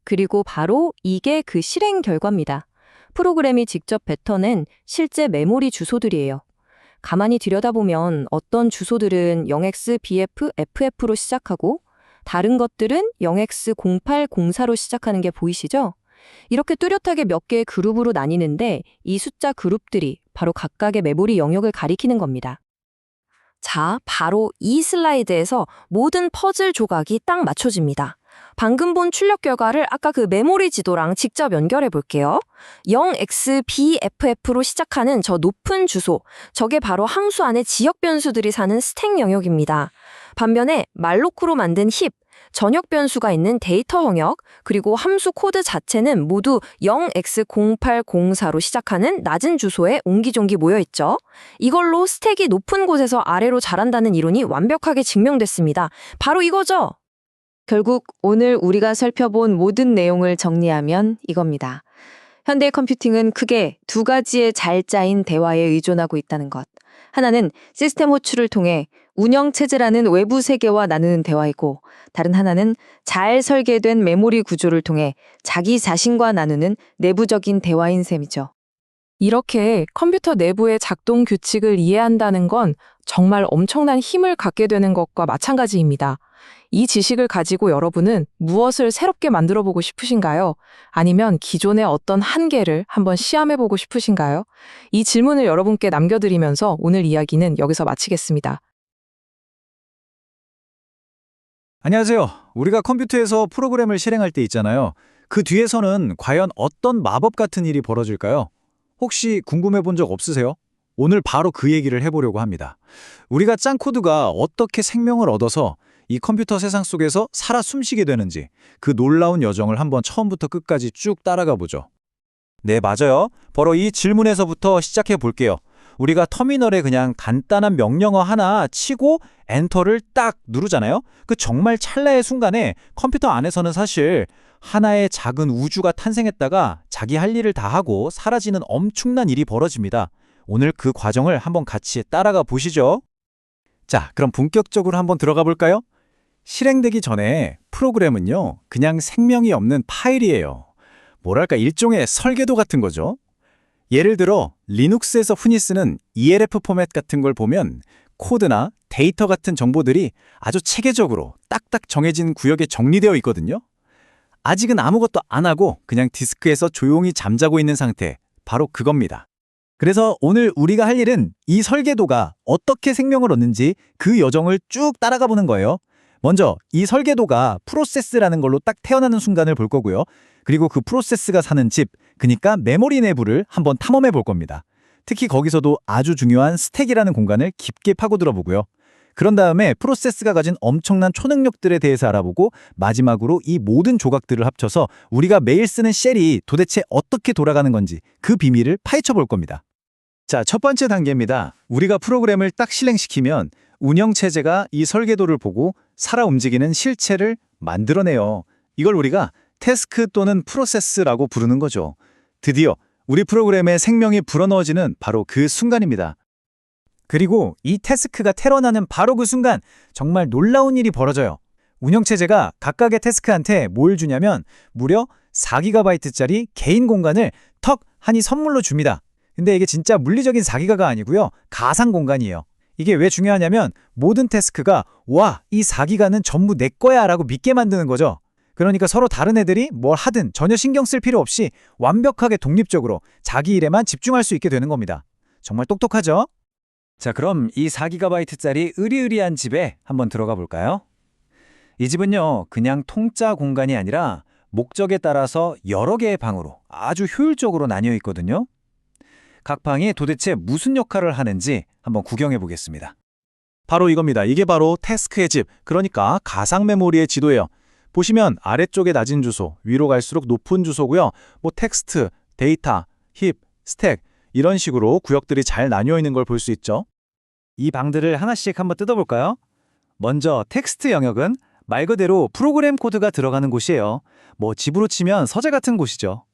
그리고 바로 이게 그 실행 결과입니다. 프로그램이 직접 뱉어낸 실제 메모리 주소들이에요. 가만히 들여다보면 어떤 주소들은 0xbf, ff로 시작하고 다른 것들은 0x0804로 시작하는 게 보이시죠? 이렇게 뚜렷하게 몇 개의 그룹으로 나뉘는데 이 숫자 그룹들이 바로 각각의 메모리 영역을 가리키는 겁니다. 자, 바로 이 슬라이드에서 모든 퍼즐 조각이 딱 맞춰집니다. 방금 본 출력 결과를 아까 그 메모리 지도랑 직접 연결해 볼게요. 0xbff로 시작하는 저 높은 주소, 저게 바로 항수 안에 지역 변수들이 사는 스택 영역입니다. 반면에 말로크로 만든 힙, 전역 변수가 있는 데이터 영역, 그리고 함수 코드 자체는 모두 0x0804로 시작하는 낮은 주소에 옹기종기 모여있죠. 이걸로 스택이 높은 곳에서 아래로 자란다는 이론이 완벽하게 증명됐습니다. 바로 이거죠. 결국 오늘 우리가 살펴본 모든 내용을 정리하면 이겁니다. 현대 컴퓨팅은 크게 두 가지의 잘 짜인 대화에 의존하고 있다는 것. 하나는 시스템 호출을 통해 운영체제라는 외부 세계와 나누는 대화이고, 다른 하나는 잘 설계된 메모리 구조를 통해 자기 자신과 나누는 내부적인 대화인 셈이죠. 이렇게 컴퓨터 내부의 작동 규칙을 이해한다는 건 정말 엄청난 힘을 갖게 되는 것과 마찬가지입니다. 이 지식을 가지고 여러분은 무엇을 새롭게 만들어 보고 싶으신가요? 아니면 기존의 어떤 한계를 한번 시험해 보고 싶으신가요? 이 질문을 여러분께 남겨드리면서 오늘 이야기는 여기서 마치겠습니다. 안녕하세요. 우리가 컴퓨터에서 프로그램을 실행할 때 있잖아요. 그 뒤에서는 과연 어떤 마법 같은 일이 벌어질까요? 혹시 궁금해 본 적 없으세요? 오늘 바로 그 얘기를 해보려고 합니다. 우리가 짠 코드가 어떻게 생명을 얻어서 이 컴퓨터 세상 속에서 살아 숨쉬게 되는지 그 놀라운 여정을 한번 처음부터 끝까지 쭉 따라가 보죠. 네, 맞아요. 바로 이 질문에서부터 시작해 볼게요. 우리가 터미널에 그냥 간단한 명령어 하나 치고 엔터를 딱 누르잖아요. 그 정말 찰나의 순간에 컴퓨터 안에서는 사실 하나의 작은 우주가 탄생했다가 자기 할 일을 다 하고 사라지는 엄청난 일이 벌어집니다. 오늘 그 과정을 한번 같이 따라가 보시죠. 자, 그럼 본격적으로 한번 들어가 볼까요? 실행되기 전에 프로그램은요, 그냥 생명이 없는 파일이에요. 뭐랄까 일종의 설계도 같은 거죠. 예를 들어 리눅스에서 흔히 쓰는 ELF 포맷 같은 걸 보면 코드나 데이터 같은 정보들이 아주 체계적으로 딱딱 정해진 구역에 정리되어 있거든요. 아직은 아무것도 안 하고 그냥 디스크에서 조용히 잠자고 있는 상태, 바로 그겁니다. 그래서 오늘 우리가 할 일은 이 설계도가 어떻게 생명을 얻는지 그 여정을 쭉 따라가 보는 거예요. 먼저 이 설계도가 프로세스라는 걸로 딱 태어나는 순간을 볼 거고요. 그리고 그 프로세스가 사는 집, 그러니까 메모리 내부를 한번 탐험해 볼 겁니다. 특히 거기서도 아주 중요한 스택이라는 공간을 깊게 파고들어 보고요. 그런 다음에 프로세스가 가진 엄청난 초능력들에 대해서 알아보고 마지막으로 이 모든 조각들을 합쳐서 우리가 매일 쓰는 쉘이 도대체 어떻게 돌아가는 건지 그 비밀을 파헤쳐 볼 겁니다. 자, 첫 번째 단계입니다. 우리가 프로그램을 딱 실행시키면 운영체제가 이 설계도를 보고 살아 움직이는 실체를 만들어내요. 이걸 우리가 태스크 또는 프로세스라고 부르는 거죠. 드디어 우리 프로그램에 생명이 불어넣어지는 바로 그 순간입니다. 그리고 이 태스크가 태어나는 바로 그 순간 정말 놀라운 일이 벌어져요. 운영체제가 각각의 태스크한테 뭘 주냐면 무려 4GB짜리 개인 공간을 턱 하니 선물로 줍니다. 근데 이게 진짜 물리적인 4기가가 아니고요. 가상 공간이에요. 이게 왜 중요하냐면 모든 태스크가 와, 이 4기가는 전부 내 거야 라고 믿게 만드는 거죠. 그러니까 서로 다른 애들이 뭘 하든 전혀 신경 쓸 필요 없이 완벽하게 독립적으로 자기 일에만 집중할 수 있게 되는 겁니다. 정말 똑똑하죠? 자, 그럼 이 4GB짜리 으리으리한 집에 한번 들어가 볼까요? 이 집은요, 그냥 통짜 공간이 아니라 목적에 따라서 여러 개의 방으로 아주 효율적으로 나뉘어 있거든요. 각 방이 도대체 무슨 역할을 하는지 한번 구경해 보겠습니다. 바로 이겁니다. 이게 바로 태스크의 집, 그러니까 가상 메모리의 지도예요. 보시면 아래쪽에 낮은 주소, 위로 갈수록 높은 주소고요. 뭐 텍스트, 데이터, 힙, 스택 이런 식으로 구역들이 잘 나뉘어 있는 걸 볼 수 있죠. 이 방들을 하나씩 한번 뜯어볼까요? 먼저 텍스트 영역은 말 그대로 프로그램 코드가 들어가는 곳이에요. 뭐 집으로 치면 서재 같은 곳이죠.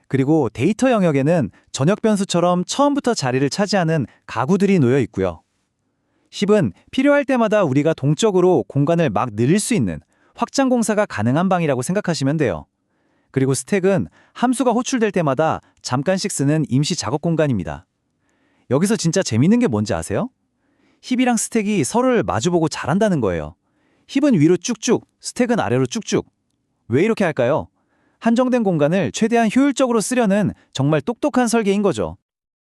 그리고 데이터 영역에는 전역 변수처럼 처음부터 자리를 차지하는 가구들이 놓여 있고요. 힙은 필요할 때마다 우리가 동적으로 공간을 막 늘릴 수 있는 확장 공사가 가능한 방이라고 생각하시면 돼요. 그리고 스택은 함수가 호출될 때마다 잠깐씩 쓰는 임시 작업 공간입니다. 여기서 진짜 재밌는 게 뭔지 아세요? 힙이랑 스택이 서로를 마주보고 잘한다는 거예요. 힙은 위로 쭉쭉, 스택은 아래로 쭉쭉. 왜 이렇게 할까요? 한정된 공간을 최대한 효율적으로 쓰려는 정말 똑똑한 설계인 거죠.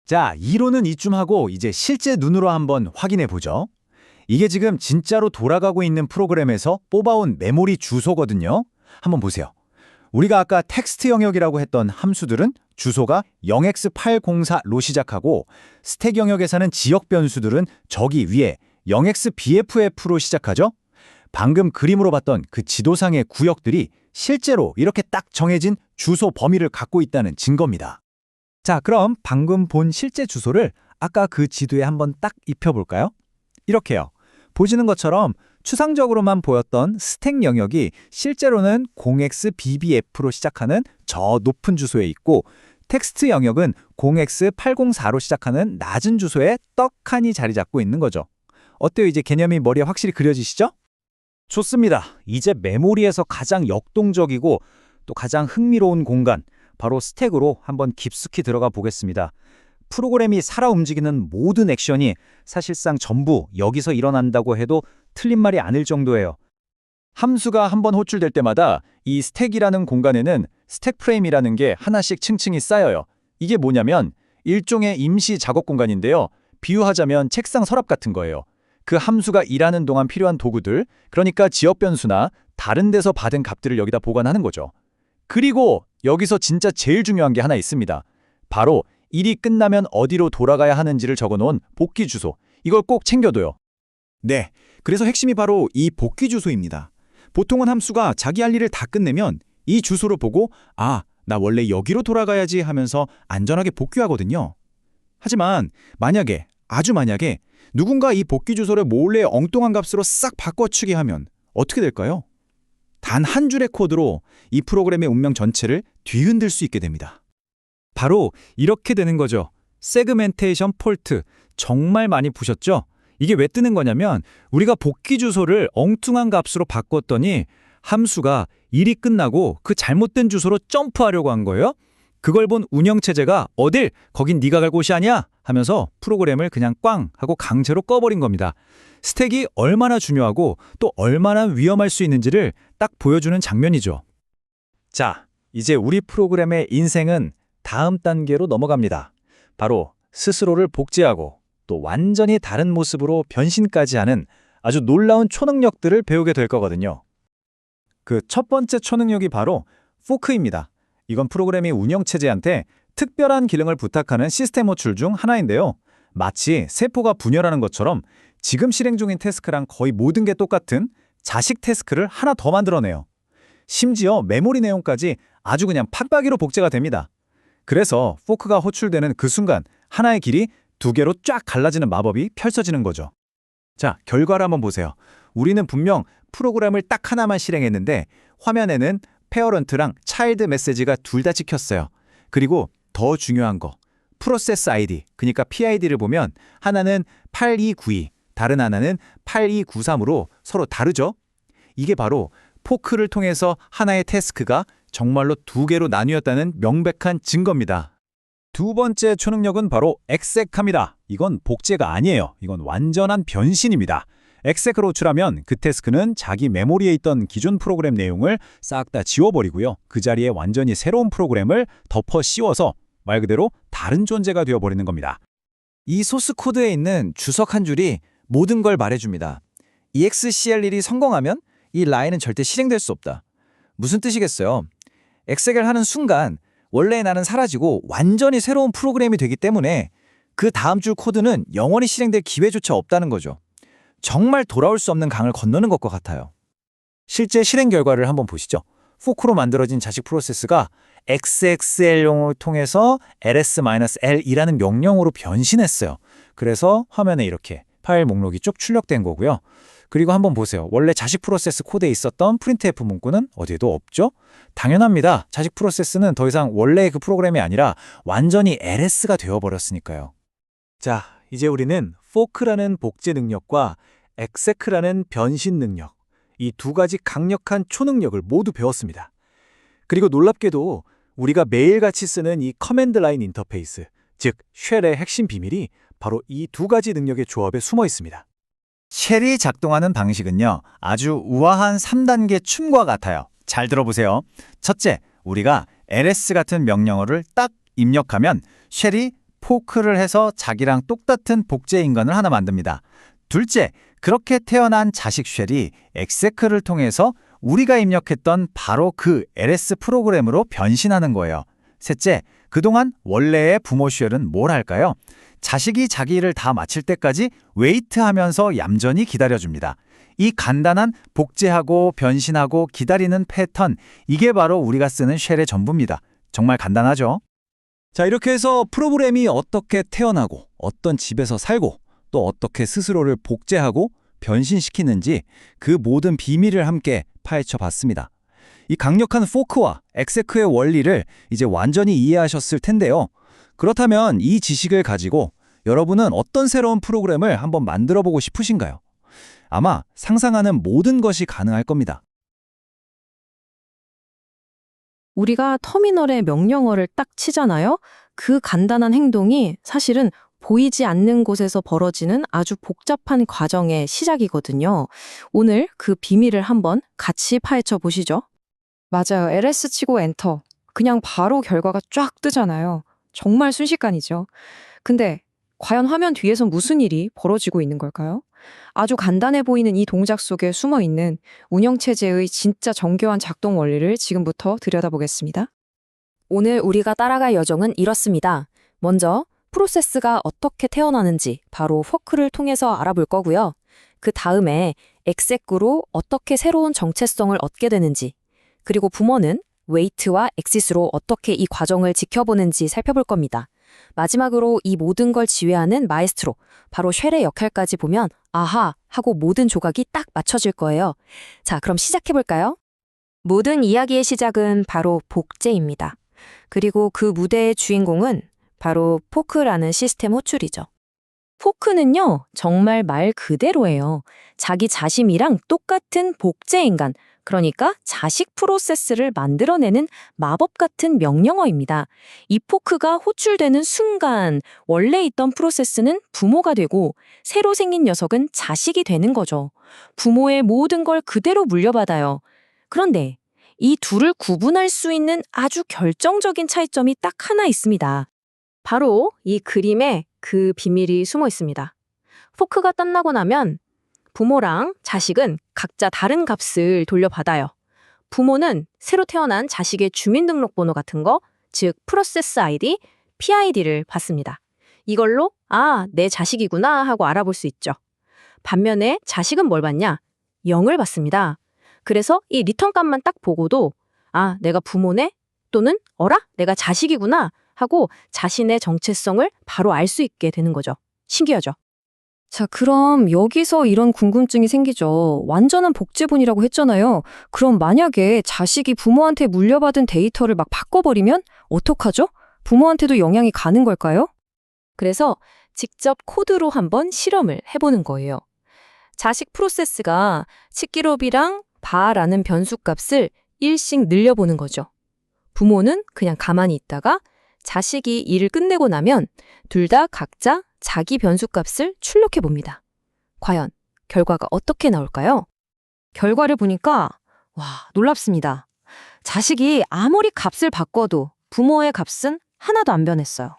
자, 이론은 이쯤 하고 이제 실제 눈으로 한번 확인해 보죠. 이게 지금 진짜로 돌아가고 있는 프로그램에서 뽑아온 메모리 주소거든요. 한번 보세요. 우리가 아까 텍스트 영역이라고 했던 함수들은 주소가 0x804로 시작하고 스택 영역에서는 지역 변수들은 저기 위에 0xbff로 시작하죠. 방금 그림으로 봤던 그 지도상의 구역들이 실제로 이렇게 딱 정해진 주소 범위를 갖고 있다는 증거입니다. 자, 그럼 방금 본 실제 주소를 아까 그 지도에 한번 딱 입혀볼까요? 이렇게요. 보시는 것처럼 추상적으로만 보였던 스택 영역이 실제로는 0xbbf로 시작하는 저 높은 주소에 있고 텍스트 영역은 0x804로 시작하는 낮은 주소에 떡하니 자리 잡고 있는 거죠. 어때요? 이제 개념이 머리에 확실히 그려지시죠? 좋습니다. 이제 메모리에서 가장 역동적이고 또 가장 흥미로운 공간, 바로 스택으로 한번 깊숙이 들어가 보겠습니다. 프로그램이 살아 움직이는 모든 액션이 사실상 전부 여기서 일어난다고 해도 틀린 말이 아닐 정도예요. 함수가 한번 호출될 때마다 이 스택이라는 공간에는 스택 프레임이라는 게 하나씩 층층이 쌓여요. 이게 뭐냐면 일종의 임시 작업 공간인데요. 비유하자면 책상 서랍 같은 거예요. 그 함수가 일하는 동안 필요한 도구들, 그러니까 지역 변수나 다른 데서 받은 값들을 여기다 보관하는 거죠. 그리고 여기서 진짜 제일 중요한 게 하나 있습니다. 바로 일이 끝나면 어디로 돌아가야 하는지를 적어놓은 복귀 주소. 이걸 꼭 챙겨둬요. 네, 그래서 핵심이 바로 이 복귀 주소입니다. 보통은 함수가 자기 할 일을 다 끝내면 이 주소를 보고 아, 나 원래 여기로 돌아가야지 하면서 안전하게 복귀하거든요. 하지만 만약에, 아주 만약에 누군가 이 복귀 주소를 몰래 엉뚱한 값으로 싹 바꿔치기 하면 어떻게 될까요? 단 한 줄의 코드로 이 프로그램의 운명 전체를 뒤흔들 수 있게 됩니다. 바로 이렇게 되는 거죠. 세그멘테이션 폴트, 정말 많이 보셨죠? 이게 왜 뜨는 거냐면 우리가 복귀 주소를 엉뚱한 값으로 바꿨더니 함수가 일이 끝나고 그 잘못된 주소로 점프하려고 한 거예요. 그걸 본 운영체제가 어딜? 거긴 네가 갈 곳이 아니야? 하면서 프로그램을 그냥 꽝 하고 강제로 꺼버린 겁니다. 스택이 얼마나 중요하고 또 얼마나 위험할 수 있는지를 딱 보여주는 장면이죠. 자, 이제 우리 프로그램의 인생은 다음 단계로 넘어갑니다. 바로 스스로를 복제하고 또 완전히 다른 모습으로 변신까지 하는 아주 놀라운 초능력들을 배우게 될 거거든요. 그 첫 번째 초능력이 바로 포크입니다. 이건 프로그램이 운영체제한테 특별한 기능을 부탁하는 시스템 호출 중 하나인데요. 마치 세포가 분열하는 것처럼 지금 실행 중인 태스크랑 거의 모든 게 똑같은 자식 태스크를 하나 더 만들어내요. 심지어 메모리 내용까지 아주 그냥 팍박이로 복제가 됩니다. 그래서 포크가 호출되는 그 순간 하나의 길이 두 개로 쫙 갈라지는 마법이 펼쳐지는 거죠. 자, 결과를 한번 보세요. 우리는 분명 프로그램을 딱 하나만 실행했는데 화면에는 페어런트랑 차일드 메시지가 둘 다 찍혔어요. 그리고 더 중요한 거, 프로세스 아이디, 그러니까 PID를 보면 하나는 8292, 다른 하나는 8293으로 서로 다르죠? 이게 바로 포크를 통해서 하나의 태스크가 정말로 두 개로 나뉘었다는 명백한 증거입니다. 두 번째 초능력은 바로 exec합니다. 이건 복제가 아니에요. 이건 완전한 변신입니다. exec을 호출하면 그 태스크는 자기 메모리에 있던 기존 프로그램 내용을 싹 다 지워버리고요. 그 자리에 완전히 새로운 프로그램을 덮어 씌워서 말 그대로 다른 존재가 되어버리는 겁니다. 이 소스 코드에 있는 주석 한 줄이 모든 걸 말해줍니다. EXCR1이 성공하면 이 라인은 절대 실행될 수 없다. 무슨 뜻이겠어요? exec을 하는 순간 원래의 나는 사라지고 완전히 새로운 프로그램이 되기 때문에 그 다음 줄 코드는 영원히 실행될 기회조차 없다는 거죠. 정말 돌아올 수 없는 강을 건너는 것과 같아요. 실제 실행 결과를 한번 보시죠. 포크로 만들어진 자식 프로세스가 XXL용을 통해서 ls-l이라는 명령어로 변신했어요. 그래서 화면에 이렇게 파일 목록이 쭉 출력된 거고요. 그리고 한번 보세요. 원래 자식 프로세스 코드에 있었던 printf 문구는 어디에도 없죠? 당연합니다. 자식 프로세스는 더 이상 원래의 그 프로그램이 아니라 완전히 LS가 되어버렸으니까요. 자, 이제 우리는 fork라는 복제 능력과 exec라는 변신 능력, 이 두 가지 강력한 초능력을 모두 배웠습니다. 그리고 놀랍게도 우리가 매일같이 쓰는 이 커맨드 라인 인터페이스, 즉 쉘의 핵심 비밀이 바로 이 두 가지 능력의 조합에 숨어 있습니다. 쉘이 작동하는 방식은요, 아주 우아한 3단계 춤과 같아요. 잘 들어보세요. 첫째, 우리가 ls 같은 명령어를 딱 입력하면 쉘이 포크를 해서 자기랑 똑같은 복제 인간을 하나 만듭니다. 둘째, 그렇게 태어난 자식 쉘이 exec를 통해서 우리가 입력했던 바로 그 ls 프로그램으로 변신하는 거예요. 셋째, 그동안 원래의 부모 쉘은 뭘 할까요? 자식이 자기 일을 다 마칠 때까지 웨이트하면서 얌전히 기다려줍니다. 이 간단한 복제하고 변신하고 기다리는 패턴, 이게 바로 우리가 쓰는 쉘의 전부입니다. 정말 간단하죠? 자, 이렇게 해서 프로그램이 어떻게 태어나고 어떤 집에서 살고 또 어떻게 스스로를 복제하고 변신시키는지 그 모든 비밀을 함께 파헤쳐 봤습니다. 이 강력한 포크와 exec의 원리를 이제 완전히 이해하셨을 텐데요. 그렇다면 이 지식을 가지고 여러분은 어떤 새로운 프로그램을 한번 만들어 보고 싶으신가요? 아마 상상하는 모든 것이 가능할 겁니다. 우리가 터미널에 명령어를 딱 치잖아요. 그 간단한 행동이 사실은 보이지 않는 곳에서 벌어지는 아주 복잡한 과정의 시작이거든요. 오늘 그 비밀을 한번 같이 파헤쳐 보시죠. 맞아요. ls 치고 엔터. 그냥 바로 결과가 쫙 뜨잖아요. 정말 순식간이죠. 근데 과연 화면 뒤에서 무슨 일이 벌어지고 있는 걸까요? 아주 간단해 보이는 이 동작 속에 숨어 있는 운영체제의 진짜 정교한 작동 원리를 지금부터 들여다보겠습니다. 오늘 우리가 따라갈 여정은 이렇습니다. 먼저 프로세스가 어떻게 태어나는지 바로 포크를 통해서 알아볼 거고요. 그 다음에 exec으로 어떻게 새로운 정체성을 얻게 되는지, 그리고 부모는 웨이트와 엑시스로 어떻게 이 과정을 지켜보는지 살펴볼 겁니다. 마지막으로 이 모든 걸 지휘하는 마에스트로, 바로 쉘의 역할까지 보면 아하 하고 모든 조각이 딱 맞춰질 거예요. 자, 그럼 시작해볼까요? 모든 이야기의 시작은 바로 복제입니다. 그리고 그 무대의 주인공은 바로 포크라는 시스템 호출이죠. 포크는요, 정말 말 그대로예요. 자기 자신이랑 똑같은 복제 인간, 그러니까 자식 프로세스를 만들어내는 마법 같은 명령어입니다. 이 포크가 호출되는 순간 원래 있던 프로세스는 부모가 되고 새로 생긴 녀석은 자식이 되는 거죠. 부모의 모든 걸 그대로 물려받아요. 그런데 이 둘을 구분할 수 있는 아주 결정적인 차이점이 딱 하나 있습니다. 바로 이 그림에 그 비밀이 숨어 있습니다. 포크가 딴나고 나면 부모랑 자식은 각자 다른 값을 돌려받아요. 부모는 새로 태어난 자식의 주민등록번호 같은 거, 즉 프로세스 아이디, PID를 받습니다. 이걸로 내 자식이구나 하고 알아볼 수 있죠. 반면에 자식은 뭘 받냐? 0을 받습니다. 그래서 이 리턴 값만 딱 보고도 내가 부모네? 또는 내가 자식이구나 하고 자신의 정체성을 바로 알 수 있게 되는 거죠. 신기하죠? 자, 그럼 여기서 이런 궁금증이 생기죠. 완전한 복제본이라고 했잖아요. 그럼 만약에 자식이 부모한테 물려받은 데이터를 막 바꿔버리면 어떡하죠? 부모한테도 영향이 가는 걸까요? 그래서 직접 코드로 한번 실험을 해보는 거예요. 자식 프로세스가 치키롭이랑 바라는 변수값을 1씩 늘려보는 거죠. 부모는 그냥 가만히 있다가 자식이 일을 끝내고 나면 둘 다 각자 자기 변수값을 출력해 봅니다. 과연 결과가 어떻게 나올까요? 결과를 보니까 놀랍습니다. 자식이 아무리 값을 바꿔도 부모의 값은 하나도 안 변했어요.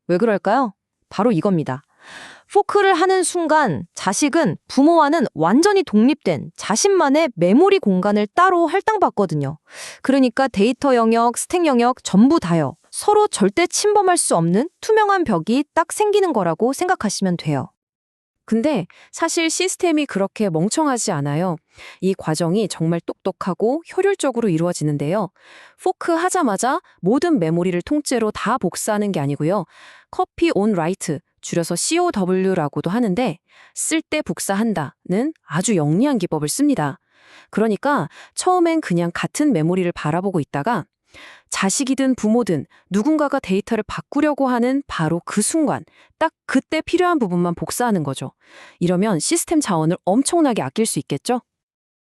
왜 그럴까요? 바로 이겁니다. 포크를 하는 순간 자식은 부모와는 완전히 독립된 자신만의 메모리 공간을 따로 할당받거든요. 그러니까 데이터 영역, 스택 영역 전부 다요. 서로 절대 침범할 수 없는 투명한 벽이 딱 생기는 거라고 생각하시면 돼요. 근데 사실 시스템이 그렇게 멍청하지 않아요. 이 과정이 정말 똑똑하고 효율적으로 이루어지는데요. 포크 하자마자 모든 메모리를 통째로 다 복사하는 게 아니고요. copy on write, 줄여서 COW라고도 하는데 쓸 때 복사한다는 아주 영리한 기법을 씁니다. 그러니까 처음엔 그냥 같은 메모리를 바라보고 있다가 자식이든 부모든 누군가가 데이터를 바꾸려고 하는 바로 그 순간, 딱 그때 필요한 부분만 복사하는 거죠. 이러면 시스템 자원을 엄청나게 아낄 수 있겠죠?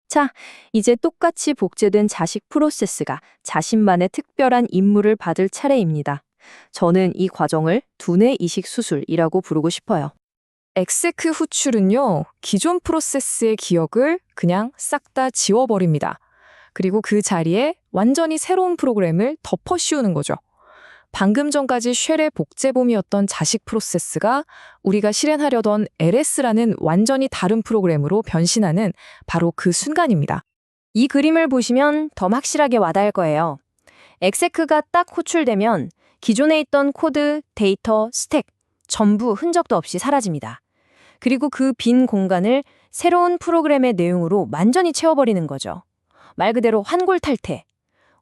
자, 이제 똑같이 복제된 자식 프로세스가 자신만의 특별한 임무를 받을 차례입니다. 저는 이 과정을 두뇌 이식 수술이라고 부르고 싶어요. exec 후출은요, 기존 프로세스의 기억을 그냥 싹 다 지워버립니다. 그리고 그 자리에 완전히 새로운 프로그램을 덮어 씌우는 거죠. 방금 전까지 쉘의 복제본이었던 자식 프로세스가 우리가 실행하려던 LS라는 완전히 다른 프로그램으로 변신하는 바로 그 순간입니다. 이 그림을 보시면 더 확실하게 와닿을 거예요. exec가 딱 호출되면 기존에 있던 코드, 데이터, 스택 전부 흔적도 없이 사라집니다. 그리고 그 빈 공간을 새로운 프로그램의 내용으로 완전히 채워버리는 거죠. 말 그대로 환골탈태.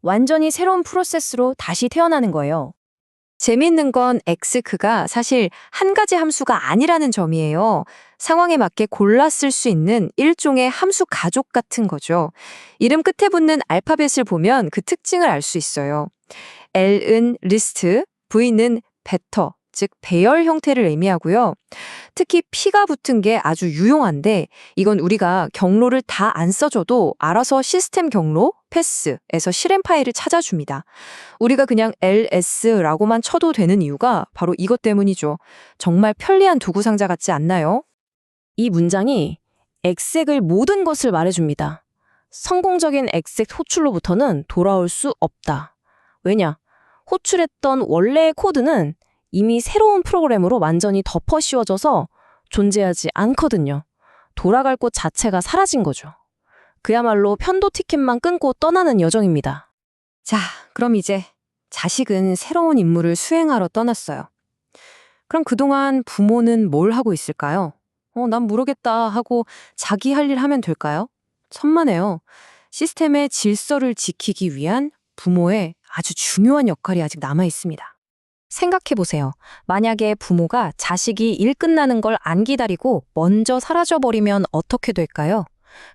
완전히 새로운 프로세스로 다시 태어나는 거예요. 재미있는 건 exec가 사실 한 가지 함수가 아니라는 점이에요. 상황에 맞게 골라 쓸 수 있는 일종의 함수 가족 같은 거죠. 이름 끝에 붙는 알파벳을 보면 그 특징을 알 수 있어요. L은 리스트, V는 베터, 즉 배열 형태를 의미하고요. 특히 P가 붙은 게 아주 유용한데 이건 우리가 경로를 다 안 써줘도 알아서 시스템 경로, 패스에서 실행 파일을 찾아줍니다. 우리가 그냥 LS라고만 쳐도 되는 이유가 바로 이것 때문이죠. 정말 편리한 도구 상자 같지 않나요? 이 문장이 exec의 모든 것을 말해줍니다. 성공적인 exec 호출로부터는 돌아올 수 없다. 왜냐? 호출했던 원래의 코드는 이미 새로운 프로그램으로 완전히 덮어 씌워져서 존재하지 않거든요. 돌아갈 곳 자체가 사라진 거죠. 그야말로 편도 티켓만 끊고 떠나는 여정입니다. 자, 그럼 이제 자식은 새로운 임무를 수행하러 떠났어요. 그럼 그동안 부모는 뭘 하고 있을까요? 난 모르겠다 하고 자기 할 일 하면 될까요? 천만에요. 시스템의 질서를 지키기 위한 부모의 아주 중요한 역할이 아직 남아 있습니다. 생각해보세요. 만약에 부모가 자식이 일 끝나는 걸 안 기다리고 먼저 사라져버리면 어떻게 될까요?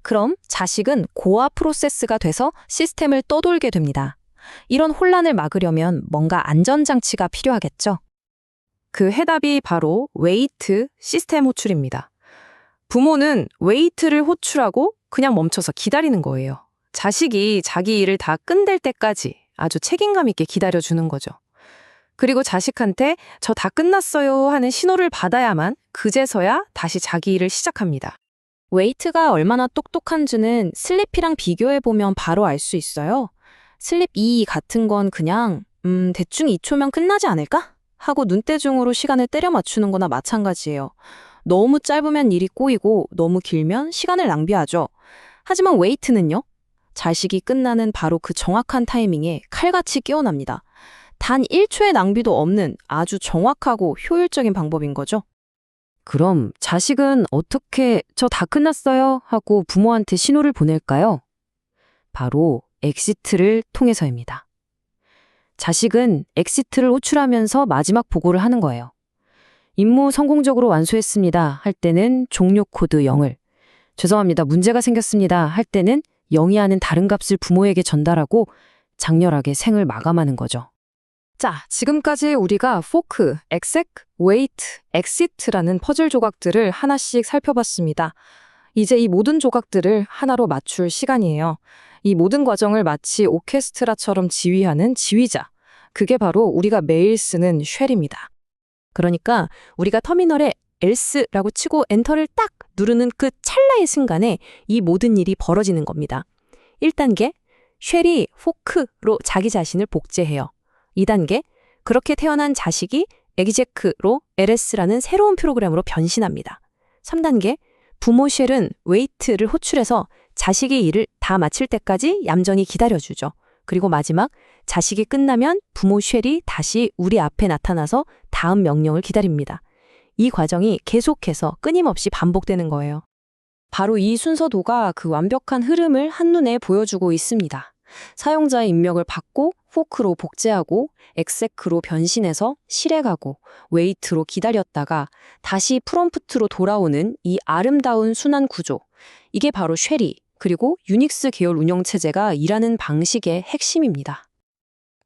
그럼 자식은 고아 프로세스가 돼서 시스템을 떠돌게 됩니다. 이런 혼란을 막으려면 뭔가 안전장치가 필요하겠죠? 그 해답이 바로 웨이트 시스템 호출입니다. 부모는 웨이트를 호출하고 그냥 멈춰서 기다리는 거예요. 자식이 자기 일을 다 끝낼 때까지 아주 책임감 있게 기다려주는 거죠. 그리고 자식한테 저 다 끝났어요 하는 신호를 받아야만 그제서야 다시 자기 일을 시작합니다. 웨이트가 얼마나 똑똑한지는 슬리피랑 비교해보면 바로 알 수 있어요. 슬립 2 같은 건 그냥 대충 2초면 끝나지 않을까? 하고 눈대중으로 시간을 때려 맞추는 거나 마찬가지예요. 너무 짧으면 일이 꼬이고 너무 길면 시간을 낭비하죠. 하지만 웨이트는요? 자식이 끝나는 바로 그 정확한 타이밍에 칼같이 끼어납니다. 단 1초의 낭비도 없는 아주 정확하고 효율적인 방법인 거죠. 그럼 자식은 어떻게 저 다 끝났어요 하고 부모한테 신호를 보낼까요? 바로 엑시트를 통해서입니다. 자식은 엑시트를 호출하면서 마지막 보고를 하는 거예요. 임무 성공적으로 완수했습니다 할 때는 종료 코드 0을, 죄송합니다 문제가 생겼습니다 할 때는 0이 아닌 다른 값을 부모에게 전달하고 장렬하게 생을 마감하는 거죠. 자, 지금까지 우리가 fork, exec, wait, exit라는 퍼즐 조각들을 하나씩 살펴봤습니다. 이제 이 모든 조각들을 하나로 맞출 시간이에요. 이 모든 과정을 마치 오케스트라처럼 지휘하는 지휘자. 그게 바로 우리가 매일 쓰는 쉘입니다. 그러니까 우리가 터미널에 else라고 치고 엔터를 딱 누르는 그 찰나의 순간에 이 모든 일이 벌어지는 겁니다. 1단계, 쉘이 fork로 자기 자신을 복제해요. 2단계, 그렇게 태어난 자식이 exec로 LS라는 새로운 프로그램으로 변신합니다. 3단계, 부모 쉘은 wait를 호출해서 자식의 일을 다 마칠 때까지 얌전히 기다려주죠. 그리고 마지막, 자식이 끝나면 부모 쉘이 다시 우리 앞에 나타나서 다음 명령을 기다립니다. 이 과정이 계속해서 끊임없이 반복되는 거예요. 바로 이 순서도가 그 완벽한 흐름을 한눈에 보여주고 있습니다. 사용자의 입력을 받고 포크로 복제하고 exec로 변신해서 실행하고 웨이트로 기다렸다가 다시 프롬프트로 돌아오는 이 아름다운 순환 구조. 이게 바로 쉐리 그리고 유닉스 계열 운영체제가 일하는 방식의 핵심입니다.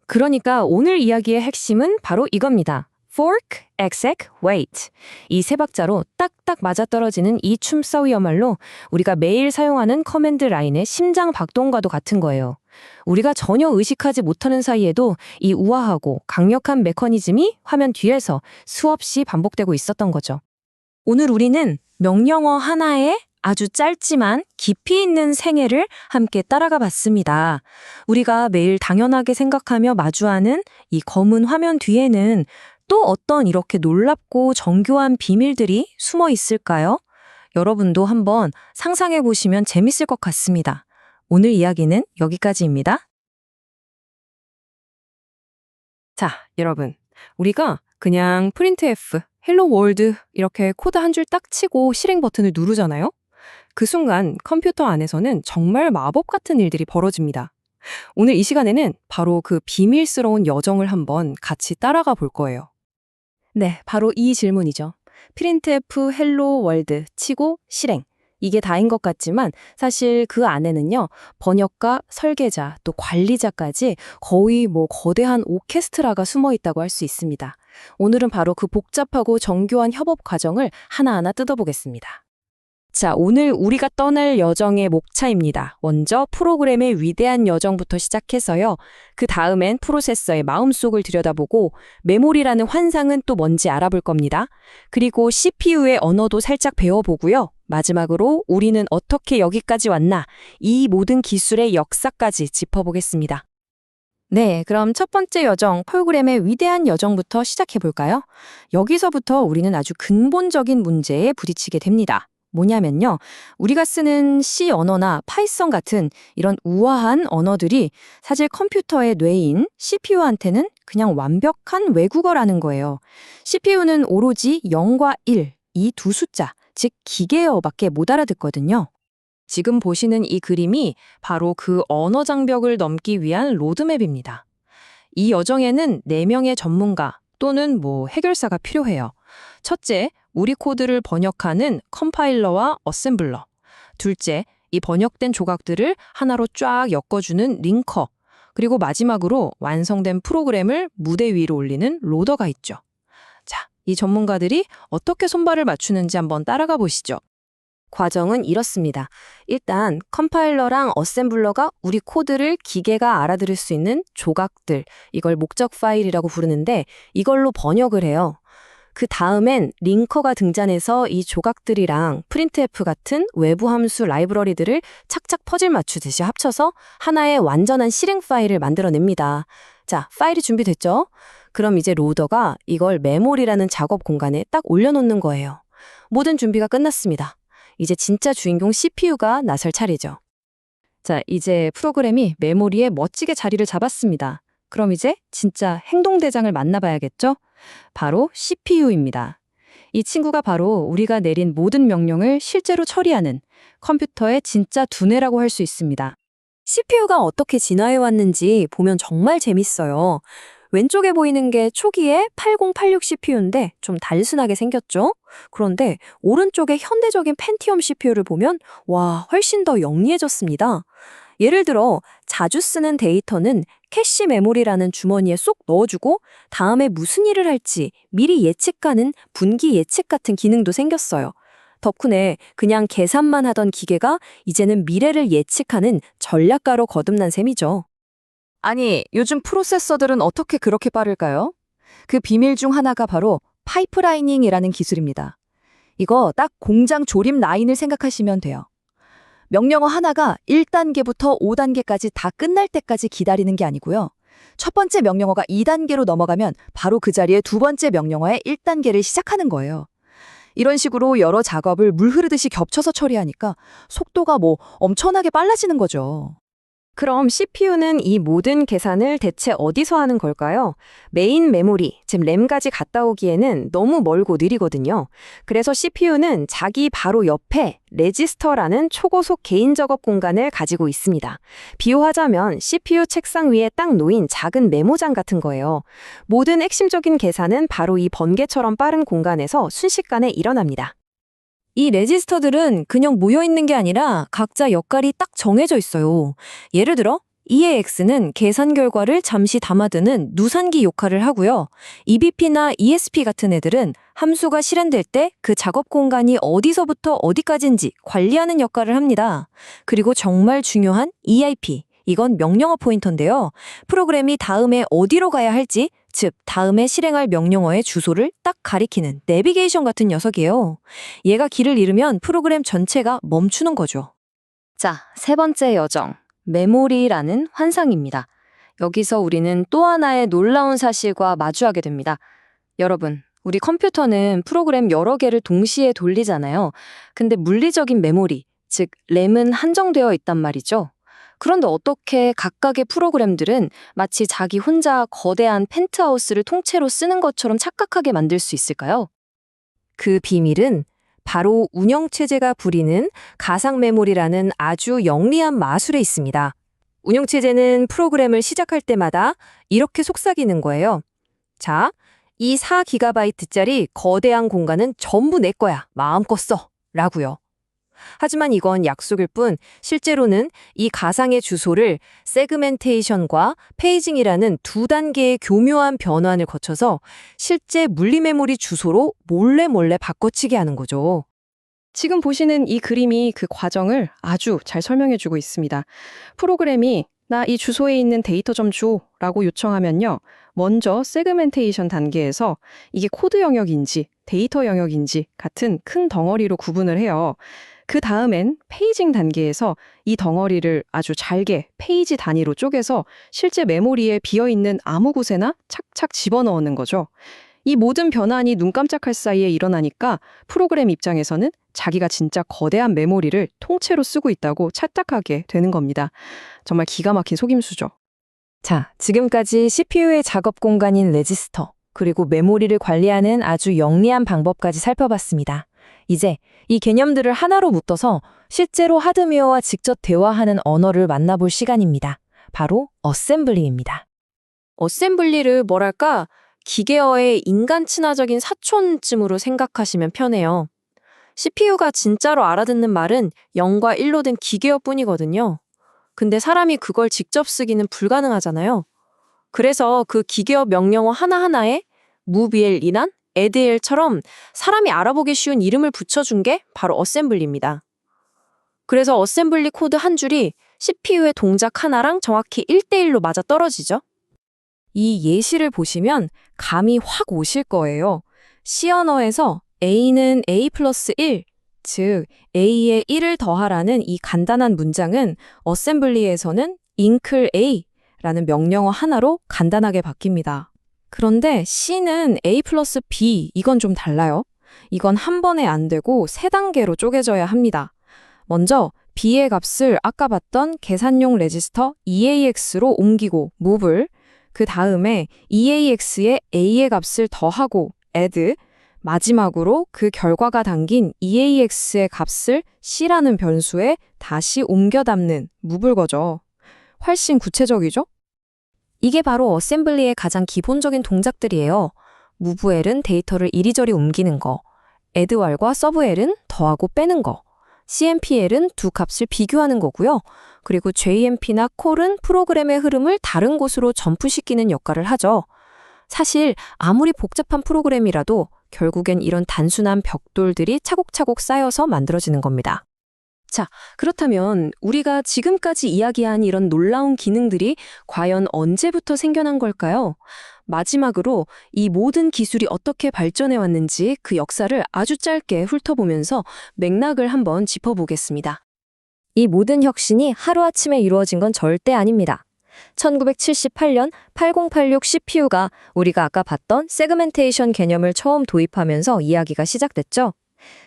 그러니까 오늘 이야기의 핵심은 바로 이겁니다. fork, exec, wait. 이 세 박자로 딱딱 맞아떨어지는 이 춤싸움이야말로 우리가 매일 사용하는 커맨드 라인의 심장 박동과도 같은 거예요. 우리가 전혀 의식하지 못하는 사이에도 이 우아하고 강력한 메커니즘이 화면 뒤에서 수없이 반복되고 있었던 거죠. 오늘 우리는 명령어 하나에 아주 짧지만 깊이 있는 생애를 함께 따라가 봤습니다. 우리가 매일 당연하게 생각하며 마주하는 이 검은 화면 뒤에는 또 어떤 이렇게 놀랍고 정교한 비밀들이 숨어 있을까요? 여러분도 한번 상상해 보시면 재밌을 것 같습니다. 오늘 이야기는 여기까지입니다. 자, 여러분. 우리가 그냥 프린트F, 헬로 월드 이렇게 코드 한 줄 딱 치고 실행 버튼을 누르잖아요? 그 순간 컴퓨터 안에서는 정말 마법 같은 일들이 벌어집니다. 오늘 이 시간에는 바로 그 비밀스러운 여정을 한번 같이 따라가 볼 거예요. 네, 바로 이 질문이죠. 프린트F 헬로 월드 치고 실행. 이게 다인 것 같지만 사실 그 안에는요. 번역가, 설계자, 또 관리자까지 거의 거대한 오케스트라가 숨어 있다고 할 수 있습니다. 오늘은 바로 그 복잡하고 정교한 협업 과정을 하나하나 뜯어보겠습니다. 자, 오늘 우리가 떠날 여정의 목차입니다. 먼저 프로그램의 위대한 여정부터 시작해서요. 그 다음엔 프로세서의 마음속을 들여다보고 메모리라는 환상은 또 뭔지 알아볼 겁니다. 그리고 CPU의 언어도 살짝 배워보고요. 마지막으로 우리는 어떻게 여기까지 왔나, 이 모든 기술의 역사까지 짚어보겠습니다. 네, 그럼 첫 번째 여정, 프로그램의 위대한 여정부터 시작해볼까요? 여기서부터 우리는 아주 근본적인 문제에 부딪히게 됩니다. 뭐냐면요. 우리가 쓰는 C 언어나 파이썬 같은 이런 우아한 언어들이 사실 컴퓨터의 뇌인 CPU한테는 그냥 완벽한 외국어라는 거예요. CPU는 오로지 0과 1, 이 두 숫자, 즉 기계어밖에 못 알아듣거든요. 지금 보시는 이 그림이 바로 그 언어 장벽을 넘기 위한 로드맵입니다. 이 여정에는 4명의 전문가 또는 해결사가 필요해요. 첫째, 우리 코드를 번역하는 컴파일러와 어셈블러. 둘째, 이 번역된 조각들을 하나로 쫙 엮어주는 링커. 그리고 마지막으로 완성된 프로그램을 무대 위로 올리는 로더가 있죠. 자, 이 전문가들이 어떻게 손발을 맞추는지 한번 따라가 보시죠. 과정은 이렇습니다. 일단 컴파일러랑 어셈블러가 우리 코드를 기계가 알아들을 수 있는 조각들, 이걸 목적 파일이라고 부르는데 이걸로 번역을 해요. 그 다음엔 링커가 등장해서 이 조각들이랑 프린트F 같은 외부 함수 라이브러리들을 착착 퍼즐 맞추듯이 합쳐서 하나의 완전한 실행 파일을 만들어냅니다. 자, 파일이 준비됐죠? 그럼 이제 로더가 이걸 메모리라는 작업 공간에 딱 올려놓는 거예요. 모든 준비가 끝났습니다. 이제 진짜 주인공 CPU가 나설 차례죠. 자, 이제 프로그램이 메모리에 멋지게 자리를 잡았습니다. 그럼 이제 진짜 행동대장을 만나봐야겠죠? 바로 CPU입니다. 이 친구가 바로 우리가 내린 모든 명령을 실제로 처리하는 컴퓨터의 진짜 두뇌라고 할 수 있습니다. CPU가 어떻게 진화해왔는지 보면 정말 재밌어요. 왼쪽에 보이는 게 초기의 8086 CPU인데 좀 단순하게 생겼죠? 그런데 오른쪽에 현대적인 펜티엄 CPU를 보면 와, 훨씬 더 영리해졌습니다. 예를 들어 자주 쓰는 데이터는 캐시 메모리라는 주머니에 쏙 넣어주고 다음에 무슨 일을 할지 미리 예측하는 분기 예측 같은 기능도 생겼어요. 덕분에 그냥 계산만 하던 기계가 이제는 미래를 예측하는 전략가로 거듭난 셈이죠. 아니, 요즘 프로세서들은 어떻게 그렇게 빠를까요? 그 비밀 중 하나가 바로 파이프라이닝이라는 기술입니다. 이거 딱 공장 조립 라인을 생각하시면 돼요. 명령어 하나가 1단계부터 5단계까지 다 끝날 때까지 기다리는 게 아니고요. 첫 번째 명령어가 2단계로 넘어가면 바로 그 자리에 두 번째 명령어의 1단계를 시작하는 거예요. 이런 식으로 여러 작업을 물 흐르듯이 겹쳐서 처리하니까 속도가 엄청나게 빨라지는 거죠. 그럼 CPU는 이 모든 계산을 대체 어디서 하는 걸까요? 메인 메모리, 즉 램까지 갔다 오기에는 너무 멀고 느리거든요. 그래서 CPU는 자기 바로 옆에 레지스터라는 초고속 개인 작업 공간을 가지고 있습니다. 비유하자면 CPU 책상 위에 딱 놓인 작은 메모장 같은 거예요. 모든 핵심적인 계산은 바로 이 번개처럼 빠른 공간에서 순식간에 일어납니다. 이 레지스터들은 그냥 모여있는 게 아니라 각자 역할이 딱 정해져 있어요. 예를 들어 EAX는 계산 결과를 잠시 담아두는 누산기 역할을 하고요. EBP나 ESP 같은 애들은 함수가 실행될 때 그 작업 공간이 어디서부터 어디까지인지 관리하는 역할을 합니다. 그리고 정말 중요한 EIP, 이건 명령어 포인터인데요. 프로그램이 다음에 어디로 가야 할지, 즉 다음에 실행할 명령어의 주소를 딱 가리키는 내비게이션 같은 녀석이에요. 얘가 길을 잃으면 프로그램 전체가 멈추는 거죠. 자, 세 번째 여정. 메모리라는 환상입니다. 여기서 우리는 또 하나의 놀라운 사실과 마주하게 됩니다. 여러분, 우리 컴퓨터는 프로그램 여러 개를 동시에 돌리잖아요. 근데 물리적인 메모리, 즉 램은 한정되어 있단 말이죠. 그런데 어떻게 각각의 프로그램들은 마치 자기 혼자 거대한 펜트하우스를 통째로 쓰는 것처럼 착각하게 만들 수 있을까요? 그 비밀은 바로 운영체제가 부리는 가상 메모리라는 아주 영리한 마술에 있습니다. 운영체제는 프로그램을 시작할 때마다 이렇게 속삭이는 거예요. 자, 이 4GB짜리 거대한 공간은 전부 내 거야. 마음껏 써. 라고요. 하지만 이건 약속일 뿐 실제로는 이 가상의 주소를 세그멘테이션과 페이징이라는 두 단계의 교묘한 변환을 거쳐서 실제 물리메모리 주소로 몰래 바꿔치기 하는 거죠. 지금 보시는 이 그림이 그 과정을 아주 잘 설명해주고 있습니다. 프로그램이 나 이 주소에 있는 데이터 좀 줘라고 요청하면요. 먼저 세그멘테이션 단계에서 이게 코드 영역인지 데이터 영역인지 같은 큰 덩어리로 구분을 해요. 그 다음엔 페이징 단계에서 이 덩어리를 아주 잘게 페이지 단위로 쪼개서 실제 메모리에 비어있는 아무 곳에나 착착 집어넣는 거죠. 이 모든 변환이 눈 깜짝할 사이에 일어나니까 프로그램 입장에서는 자기가 진짜 거대한 메모리를 통째로 쓰고 있다고 착각하게 되는 겁니다. 정말 기가 막힌 속임수죠. 자, 지금까지 CPU의 작업 공간인 레지스터, 그리고 메모리를 관리하는 아주 영리한 방법까지 살펴봤습니다. 이제 이 개념들을 하나로 묶어서 실제로 하드웨어와 직접 대화하는 언어를 만나볼 시간입니다. 바로 어셈블리입니다. 어셈블리를 뭐랄까 기계어의 인간 친화적인 사촌쯤으로 생각하시면 편해요. CPU가 진짜로 알아듣는 말은 0과 1로 된 기계어뿐이거든요. 근데 사람이 그걸 직접 쓰기는 불가능하잖아요. 그래서 그 기계어 명령어 하나하나에 moveL, 이난, addL처럼 사람이 알아보기 쉬운 이름을 붙여준 게 바로 어셈블리입니다. 그래서 어셈블리 코드 한 줄이 CPU의 동작 하나랑 정확히 1대1로 맞아 떨어지죠. 이 예시를 보시면 감이 확 오실 거예요. C 언어에서 A는 A 플러스 1, 즉 A에 1을 더하라는 이 간단한 문장은 어셈블리에서는 incl A라는 명령어 하나로 간단하게 바뀝니다. 그런데 C는 A 플러스 B, 이건 좀 달라요. 이건 한 번에 안 되고 세 단계로 쪼개져야 합니다. 먼저 B의 값을 아까 봤던 계산용 레지스터 EAX로 옮기고 move를, 그 다음에 EAX에 A의 값을 더하고 add, 마지막으로 그 결과가 담긴 EAX의 값을 C라는 변수에 다시 옮겨 담는 move를 거죠. 훨씬 구체적이죠? 이게 바로 어셈블리의 가장 기본적인 동작들이에요. moveL은 데이터를 이리저리 옮기는 거, addWAL과 subWAL은 더하고 빼는 거, CMPL은 두 값을 비교하는 거고요. 그리고 JMP나 call은 프로그램의 흐름을 다른 곳으로 점프시키는 역할을 하죠. 사실 아무리 복잡한 프로그램이라도 결국엔 이런 단순한 벽돌들이 차곡차곡 쌓여서 만들어지는 겁니다. 자, 그렇다면 우리가 지금까지 이야기한 이런 놀라운 기능들이 과연 언제부터 생겨난 걸까요? 마지막으로 이 모든 기술이 어떻게 발전해 왔는지 그 역사를 아주 짧게 훑어보면서 맥락을 한번 짚어보겠습니다. 이 모든 혁신이 하루아침에 이루어진 건 절대 아닙니다. 1978년 8086 CPU가 우리가 아까 봤던 세그멘테이션 개념을 처음 도입하면서 이야기가 시작됐죠.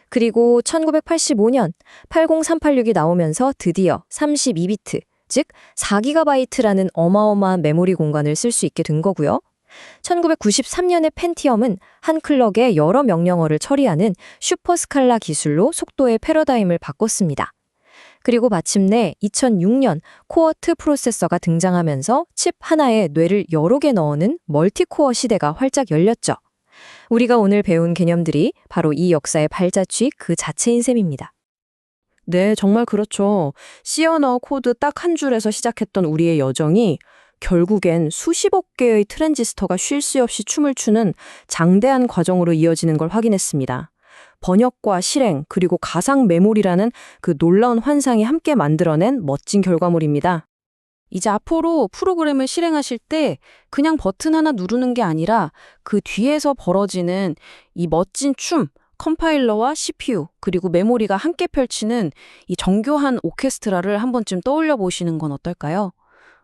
그리고 1985년 80386이 나오면서 드디어 32비트, 즉 4GB라는 어마어마한 메모리 공간을 쓸 수 있게 된 거고요. 1993년에 펜티엄은 한 클럭에 여러 명령어를 처리하는 슈퍼스칼라 기술로 속도의 패러다임을 바꿨습니다. 그리고 마침내 2006년 코어2 프로세서가 등장하면서 칩 하나에 뇌를 여러 개 넣는 멀티코어 시대가 활짝 열렸죠. 우리가 오늘 배운 개념들이 바로 이 역사의 발자취 그 자체인 셈입니다. 네, 정말 그렇죠. C 언어 코드 딱 한 줄에서 시작했던 우리의 여정이 결국엔 수십억 개의 트랜지스터가 쉴 새 없이 춤을 추는 장대한 과정으로 이어지는 걸 확인했습니다. 번역과 실행, 그리고 가상 메모리라는 그 놀라운 환상이 함께 만들어낸 멋진 결과물입니다. 이제 앞으로 프로그램을 실행하실 때 그냥 버튼 하나 누르는 게 아니라 그 뒤에서 벌어지는 이 멋진 춤, 컴파일러와 CPU, 그리고 메모리가 함께 펼치는 이 정교한 오케스트라를 한 번쯤 떠올려 보시는 건 어떨까요?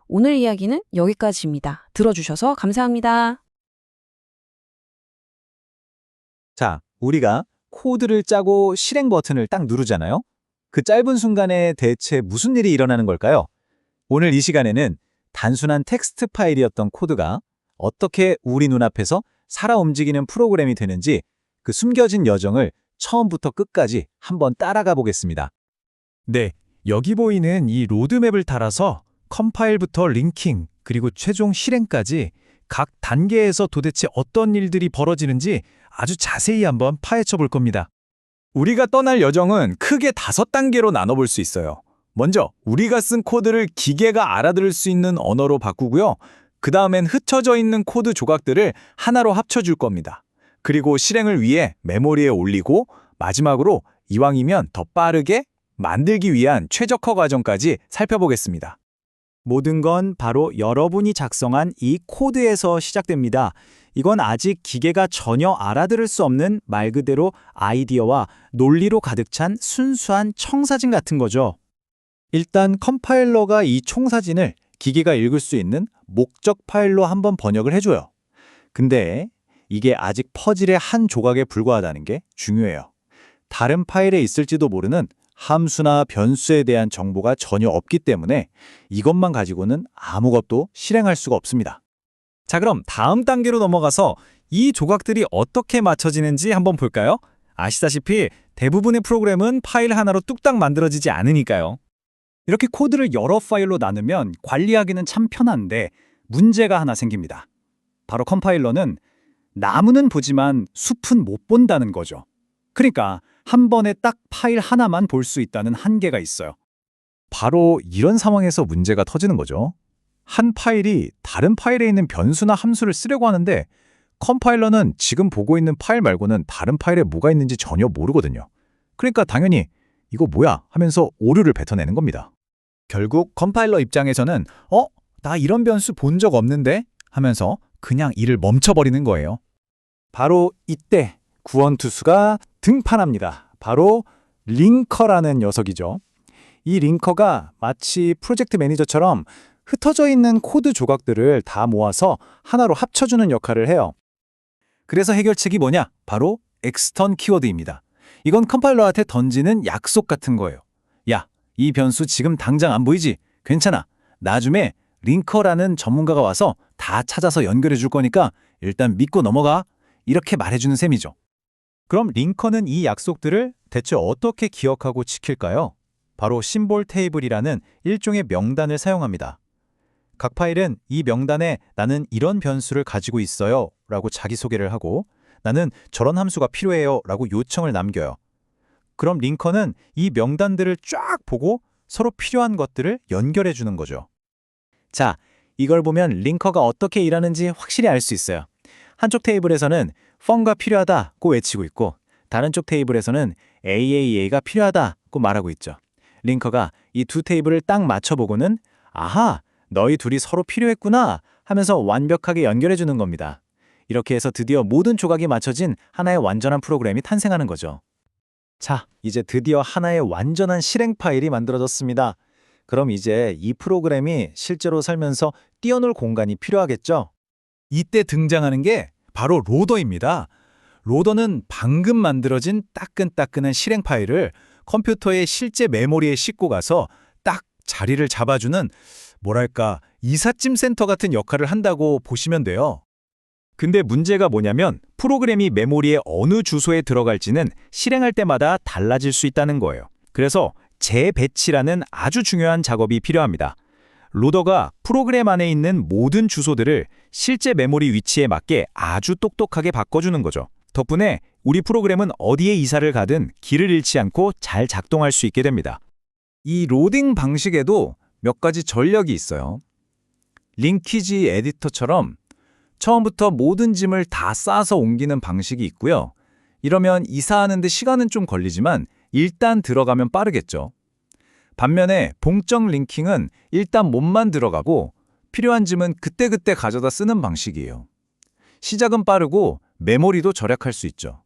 오늘 이야기는 여기까지입니다. 들어주셔서 감사합니다. 자, 우리가 코드를 짜고 실행 버튼을 딱 누르잖아요. 그 짧은 순간에 대체 무슨 일이 일어나는 걸까요? 오늘 이 시간에는 단순한 텍스트 파일이었던 코드가 어떻게 우리 눈앞에서 살아 움직이는 프로그램이 되는지 그 숨겨진 여정을 처음부터 끝까지 한번 따라가 보겠습니다. 네, 여기 보이는 이 로드맵을 따라서 컴파일부터 링킹, 그리고 최종 실행까지 각 단계에서 도대체 어떤 일들이 벌어지는지 아주 자세히 한번 파헤쳐 볼 겁니다. 우리가 떠날 여정은 크게 5단계로 나눠볼 수 있어요. 먼저 우리가 쓴 코드를 기계가 알아들을 수 있는 언어로 바꾸고요. 그 다음엔 흩어져 있는 코드 조각들을 하나로 합쳐줄 겁니다. 그리고 실행을 위해 메모리에 올리고 마지막으로 이왕이면 더 빠르게 만들기 위한 최적화 과정까지 살펴보겠습니다. 모든 건 바로 여러분이 작성한 이 코드에서 시작됩니다. 이건 아직 기계가 전혀 알아들을 수 없는 말 그대로 아이디어와 논리로 가득 찬 순수한 청사진 같은 거죠. 일단 컴파일러가 이 총사진을 기계가 읽을 수 있는 목적 파일로 한번 번역을 해줘요. 근데 이게 아직 퍼즐의 한 조각에 불과하다는 게 중요해요. 다른 파일에 있을지도 모르는 함수나 변수에 대한 정보가 전혀 없기 때문에 이것만 가지고는 아무것도 실행할 수가 없습니다. 자, 그럼 다음 단계로 넘어가서 이 조각들이 어떻게 맞춰지는지 한번 볼까요? 아시다시피 대부분의 프로그램은 파일 하나로 뚝딱 만들어지지 않으니까요. 이렇게 코드를 여러 파일로 나누면 관리하기는 참 편한데 문제가 하나 생깁니다. 바로 컴파일러는 나무는 보지만 숲은 못 본다는 거죠. 그러니까 한 번에 딱 파일 하나만 볼 수 있다는 한계가 있어요. 바로 이런 상황에서 문제가 터지는 거죠. 한 파일이 다른 파일에 있는 변수나 함수를 쓰려고 하는데 컴파일러는 지금 보고 있는 파일 말고는 다른 파일에 뭐가 있는지 전혀 모르거든요. 그러니까 당연히 이거 뭐야 하면서 오류를 뱉어내는 겁니다. 결국 컴파일러 입장에서는 나 이런 변수 본 적 없는데 하면서 그냥 일을 멈춰버리는 거예요. 바로 이때 구원투수가 등판합니다. 바로 링커라는 녀석이죠. 이 링커가 마치 프로젝트 매니저처럼 흩어져 있는 코드 조각들을 다 모아서 하나로 합쳐주는 역할을 해요. 그래서 해결책이 뭐냐? 바로 엑스턴 키워드입니다. 이건 컴파일러한테 던지는 약속 같은 거예요. 야, 이 변수 지금 당장 안 보이지? 괜찮아. 나중에 링커라는 전문가가 와서 다 찾아서 연결해 줄 거니까 일단 믿고 넘어가. 이렇게 말해주는 셈이죠. 그럼 링커는 이 약속들을 대체 어떻게 기억하고 지킬까요? 바로 심볼 테이블이라는 일종의 명단을 사용합니다. 각 파일은 이 명단에 나는 이런 변수를 가지고 있어요 라고 자기소개를 하고 나는 저런 함수가 필요해요 라고 요청을 남겨요. 그럼 링커는 이 명단들을 쫙 보고 서로 필요한 것들을 연결해 주는 거죠. 자, 이걸 보면 링커가 어떻게 일하는지 확실히 알 수 있어요. 한쪽 테이블에서는 펑가 필요하다고 외치고 있고 다른 쪽 테이블에서는 AAA가 필요하다고 말하고 있죠. 링커가 이 두 테이블을 딱 맞춰보고는 아하, 너희 둘이 서로 필요했구나 하면서 완벽하게 연결해 주는 겁니다. 이렇게 해서 드디어 모든 조각이 맞춰진 하나의 완전한 프로그램이 탄생하는 거죠. 자, 이제 드디어 하나의 완전한 실행 파일이 만들어졌습니다. 그럼 이제 이 프로그램이 실제로 살면서 뛰어놀 공간이 필요하겠죠? 이때 등장하는 게 바로 로더입니다. 로더는 방금 만들어진 따끈따끈한 실행 파일을 컴퓨터의 실제 메모리에 싣고 가서 딱 자리를 잡아주는 뭐랄까 이삿짐 센터 같은 역할을 한다고 보시면 돼요. 근데 문제가 뭐냐면 프로그램이 메모리의 어느 주소에 들어갈지는 실행할 때마다 달라질 수 있다는 거예요. 그래서 재배치라는 아주 중요한 작업이 필요합니다. 로더가 프로그램 안에 있는 모든 주소들을 실제 메모리 위치에 맞게 아주 똑똑하게 바꿔주는 거죠. 덕분에 우리 프로그램은 어디에 이사를 가든 길을 잃지 않고 잘 작동할 수 있게 됩니다. 이 로딩 방식에도 몇 가지 전략이 있어요. 링키지 에디터처럼 처음부터 모든 짐을 다 싸서 옮기는 방식이 있고요. 이러면 이사하는데 시간은 좀 걸리지만 일단 들어가면 빠르겠죠. 반면에 봉적 링킹은 일단 몸만 들어가고 필요한 짐은 그때그때 가져다 쓰는 방식이에요. 시작은 빠르고 메모리도 절약할 수 있죠.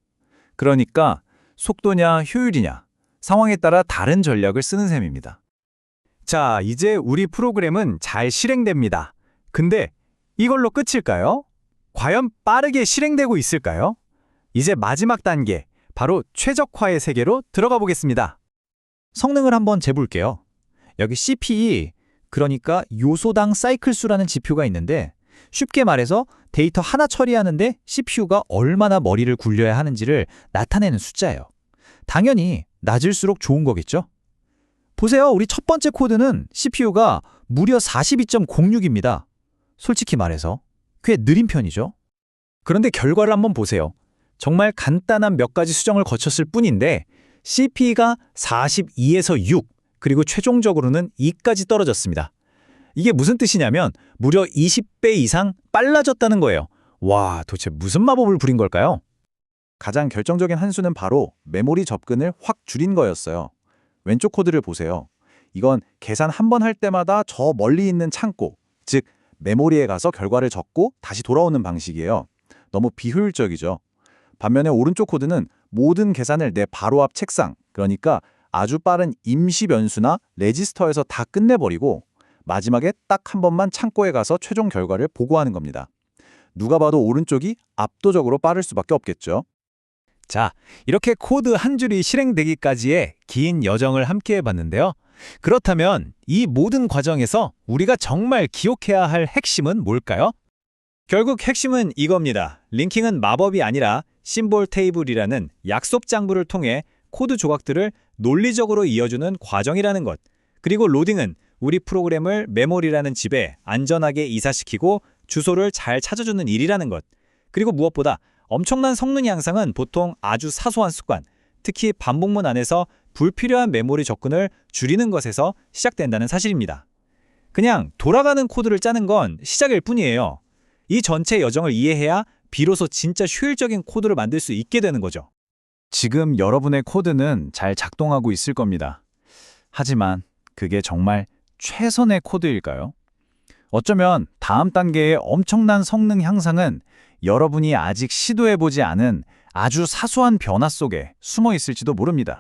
그러니까 속도냐 효율이냐 상황에 따라 다른 전략을 쓰는 셈입니다. 자, 이제 우리 프로그램은 잘 실행됩니다. 근데 이걸로 끝일까요? 과연 빠르게 실행되고 있을까요? 이제 마지막 단계, 바로 최적화의 세계로 들어가 보겠습니다. 성능을 한번 재볼게요. 여기 CPE, 그러니까 요소당 사이클 수라는 지표가 있는데 쉽게 말해서 데이터 하나 처리하는데 CPU가 얼마나 머리를 굴려야 하는지를 나타내는 숫자예요. 당연히 낮을수록 좋은 거겠죠? 보세요. 우리 첫 번째 코드는 CPU가 무려 42.06입니다. 솔직히 말해서 꽤 느린 편이죠. 그런데 결과를 한번 보세요. 정말 간단한 몇 가지 수정을 거쳤을 뿐인데 CP가 42에서 6, 그리고 최종적으로는 2까지 떨어졌습니다. 이게 무슨 뜻이냐면 무려 20배 이상 빨라졌다는 거예요. 와, 도대체 무슨 마법을 부린 걸까요? 가장 결정적인 한 수는 바로 메모리 접근을 확 줄인 거였어요. 왼쪽 코드를 보세요. 이건 계산 한 번 할 때마다 저 멀리 있는 창고, 즉 메모리에 가서 결과를 적고 다시 돌아오는 방식이에요. 너무 비효율적이죠. 반면에 오른쪽 코드는 모든 계산을 내 바로 앞 책상, 그러니까 아주 빠른 임시 변수나 레지스터에서 다 끝내버리고 마지막에 딱 한 번만 창고에 가서 최종 결과를 보고하는 겁니다. 누가 봐도 오른쪽이 압도적으로 빠를 수밖에 없겠죠. 자, 이렇게 코드 한 줄이 실행되기까지의 긴 여정을 함께 해봤는데요. 그렇다면 이 모든 과정에서 우리가 정말 기억해야 할 핵심은 뭘까요? 결국 핵심은 이겁니다. 링킹은 마법이 아니라 심볼 테이블이라는 약속 장부를 통해 코드 조각들을 논리적으로 이어주는 과정이라는 것. 그리고 로딩은 우리 프로그램을 메모리라는 집에 안전하게 이사시키고 주소를 잘 찾아주는 일이라는 것. 그리고 무엇보다 엄청난 성능 향상은 보통 아주 사소한 습관, 특히 반복문 안에서 불필요한 메모리 접근을 줄이는 것에서 시작된다는 사실입니다. 그냥 돌아가는 코드를 짜는 건 시작일 뿐이에요. 이 전체 여정을 이해해야 비로소 진짜 효율적인 코드를 만들 수 있게 되는 거죠. 지금 여러분의 코드는 잘 작동하고 있을 겁니다. 하지만 그게 정말 최선의 코드일까요? 어쩌면 다음 단계의 엄청난 성능 향상은 여러분이 아직 시도해보지 않은 아주 사소한 변화 속에 숨어 있을지도 모릅니다.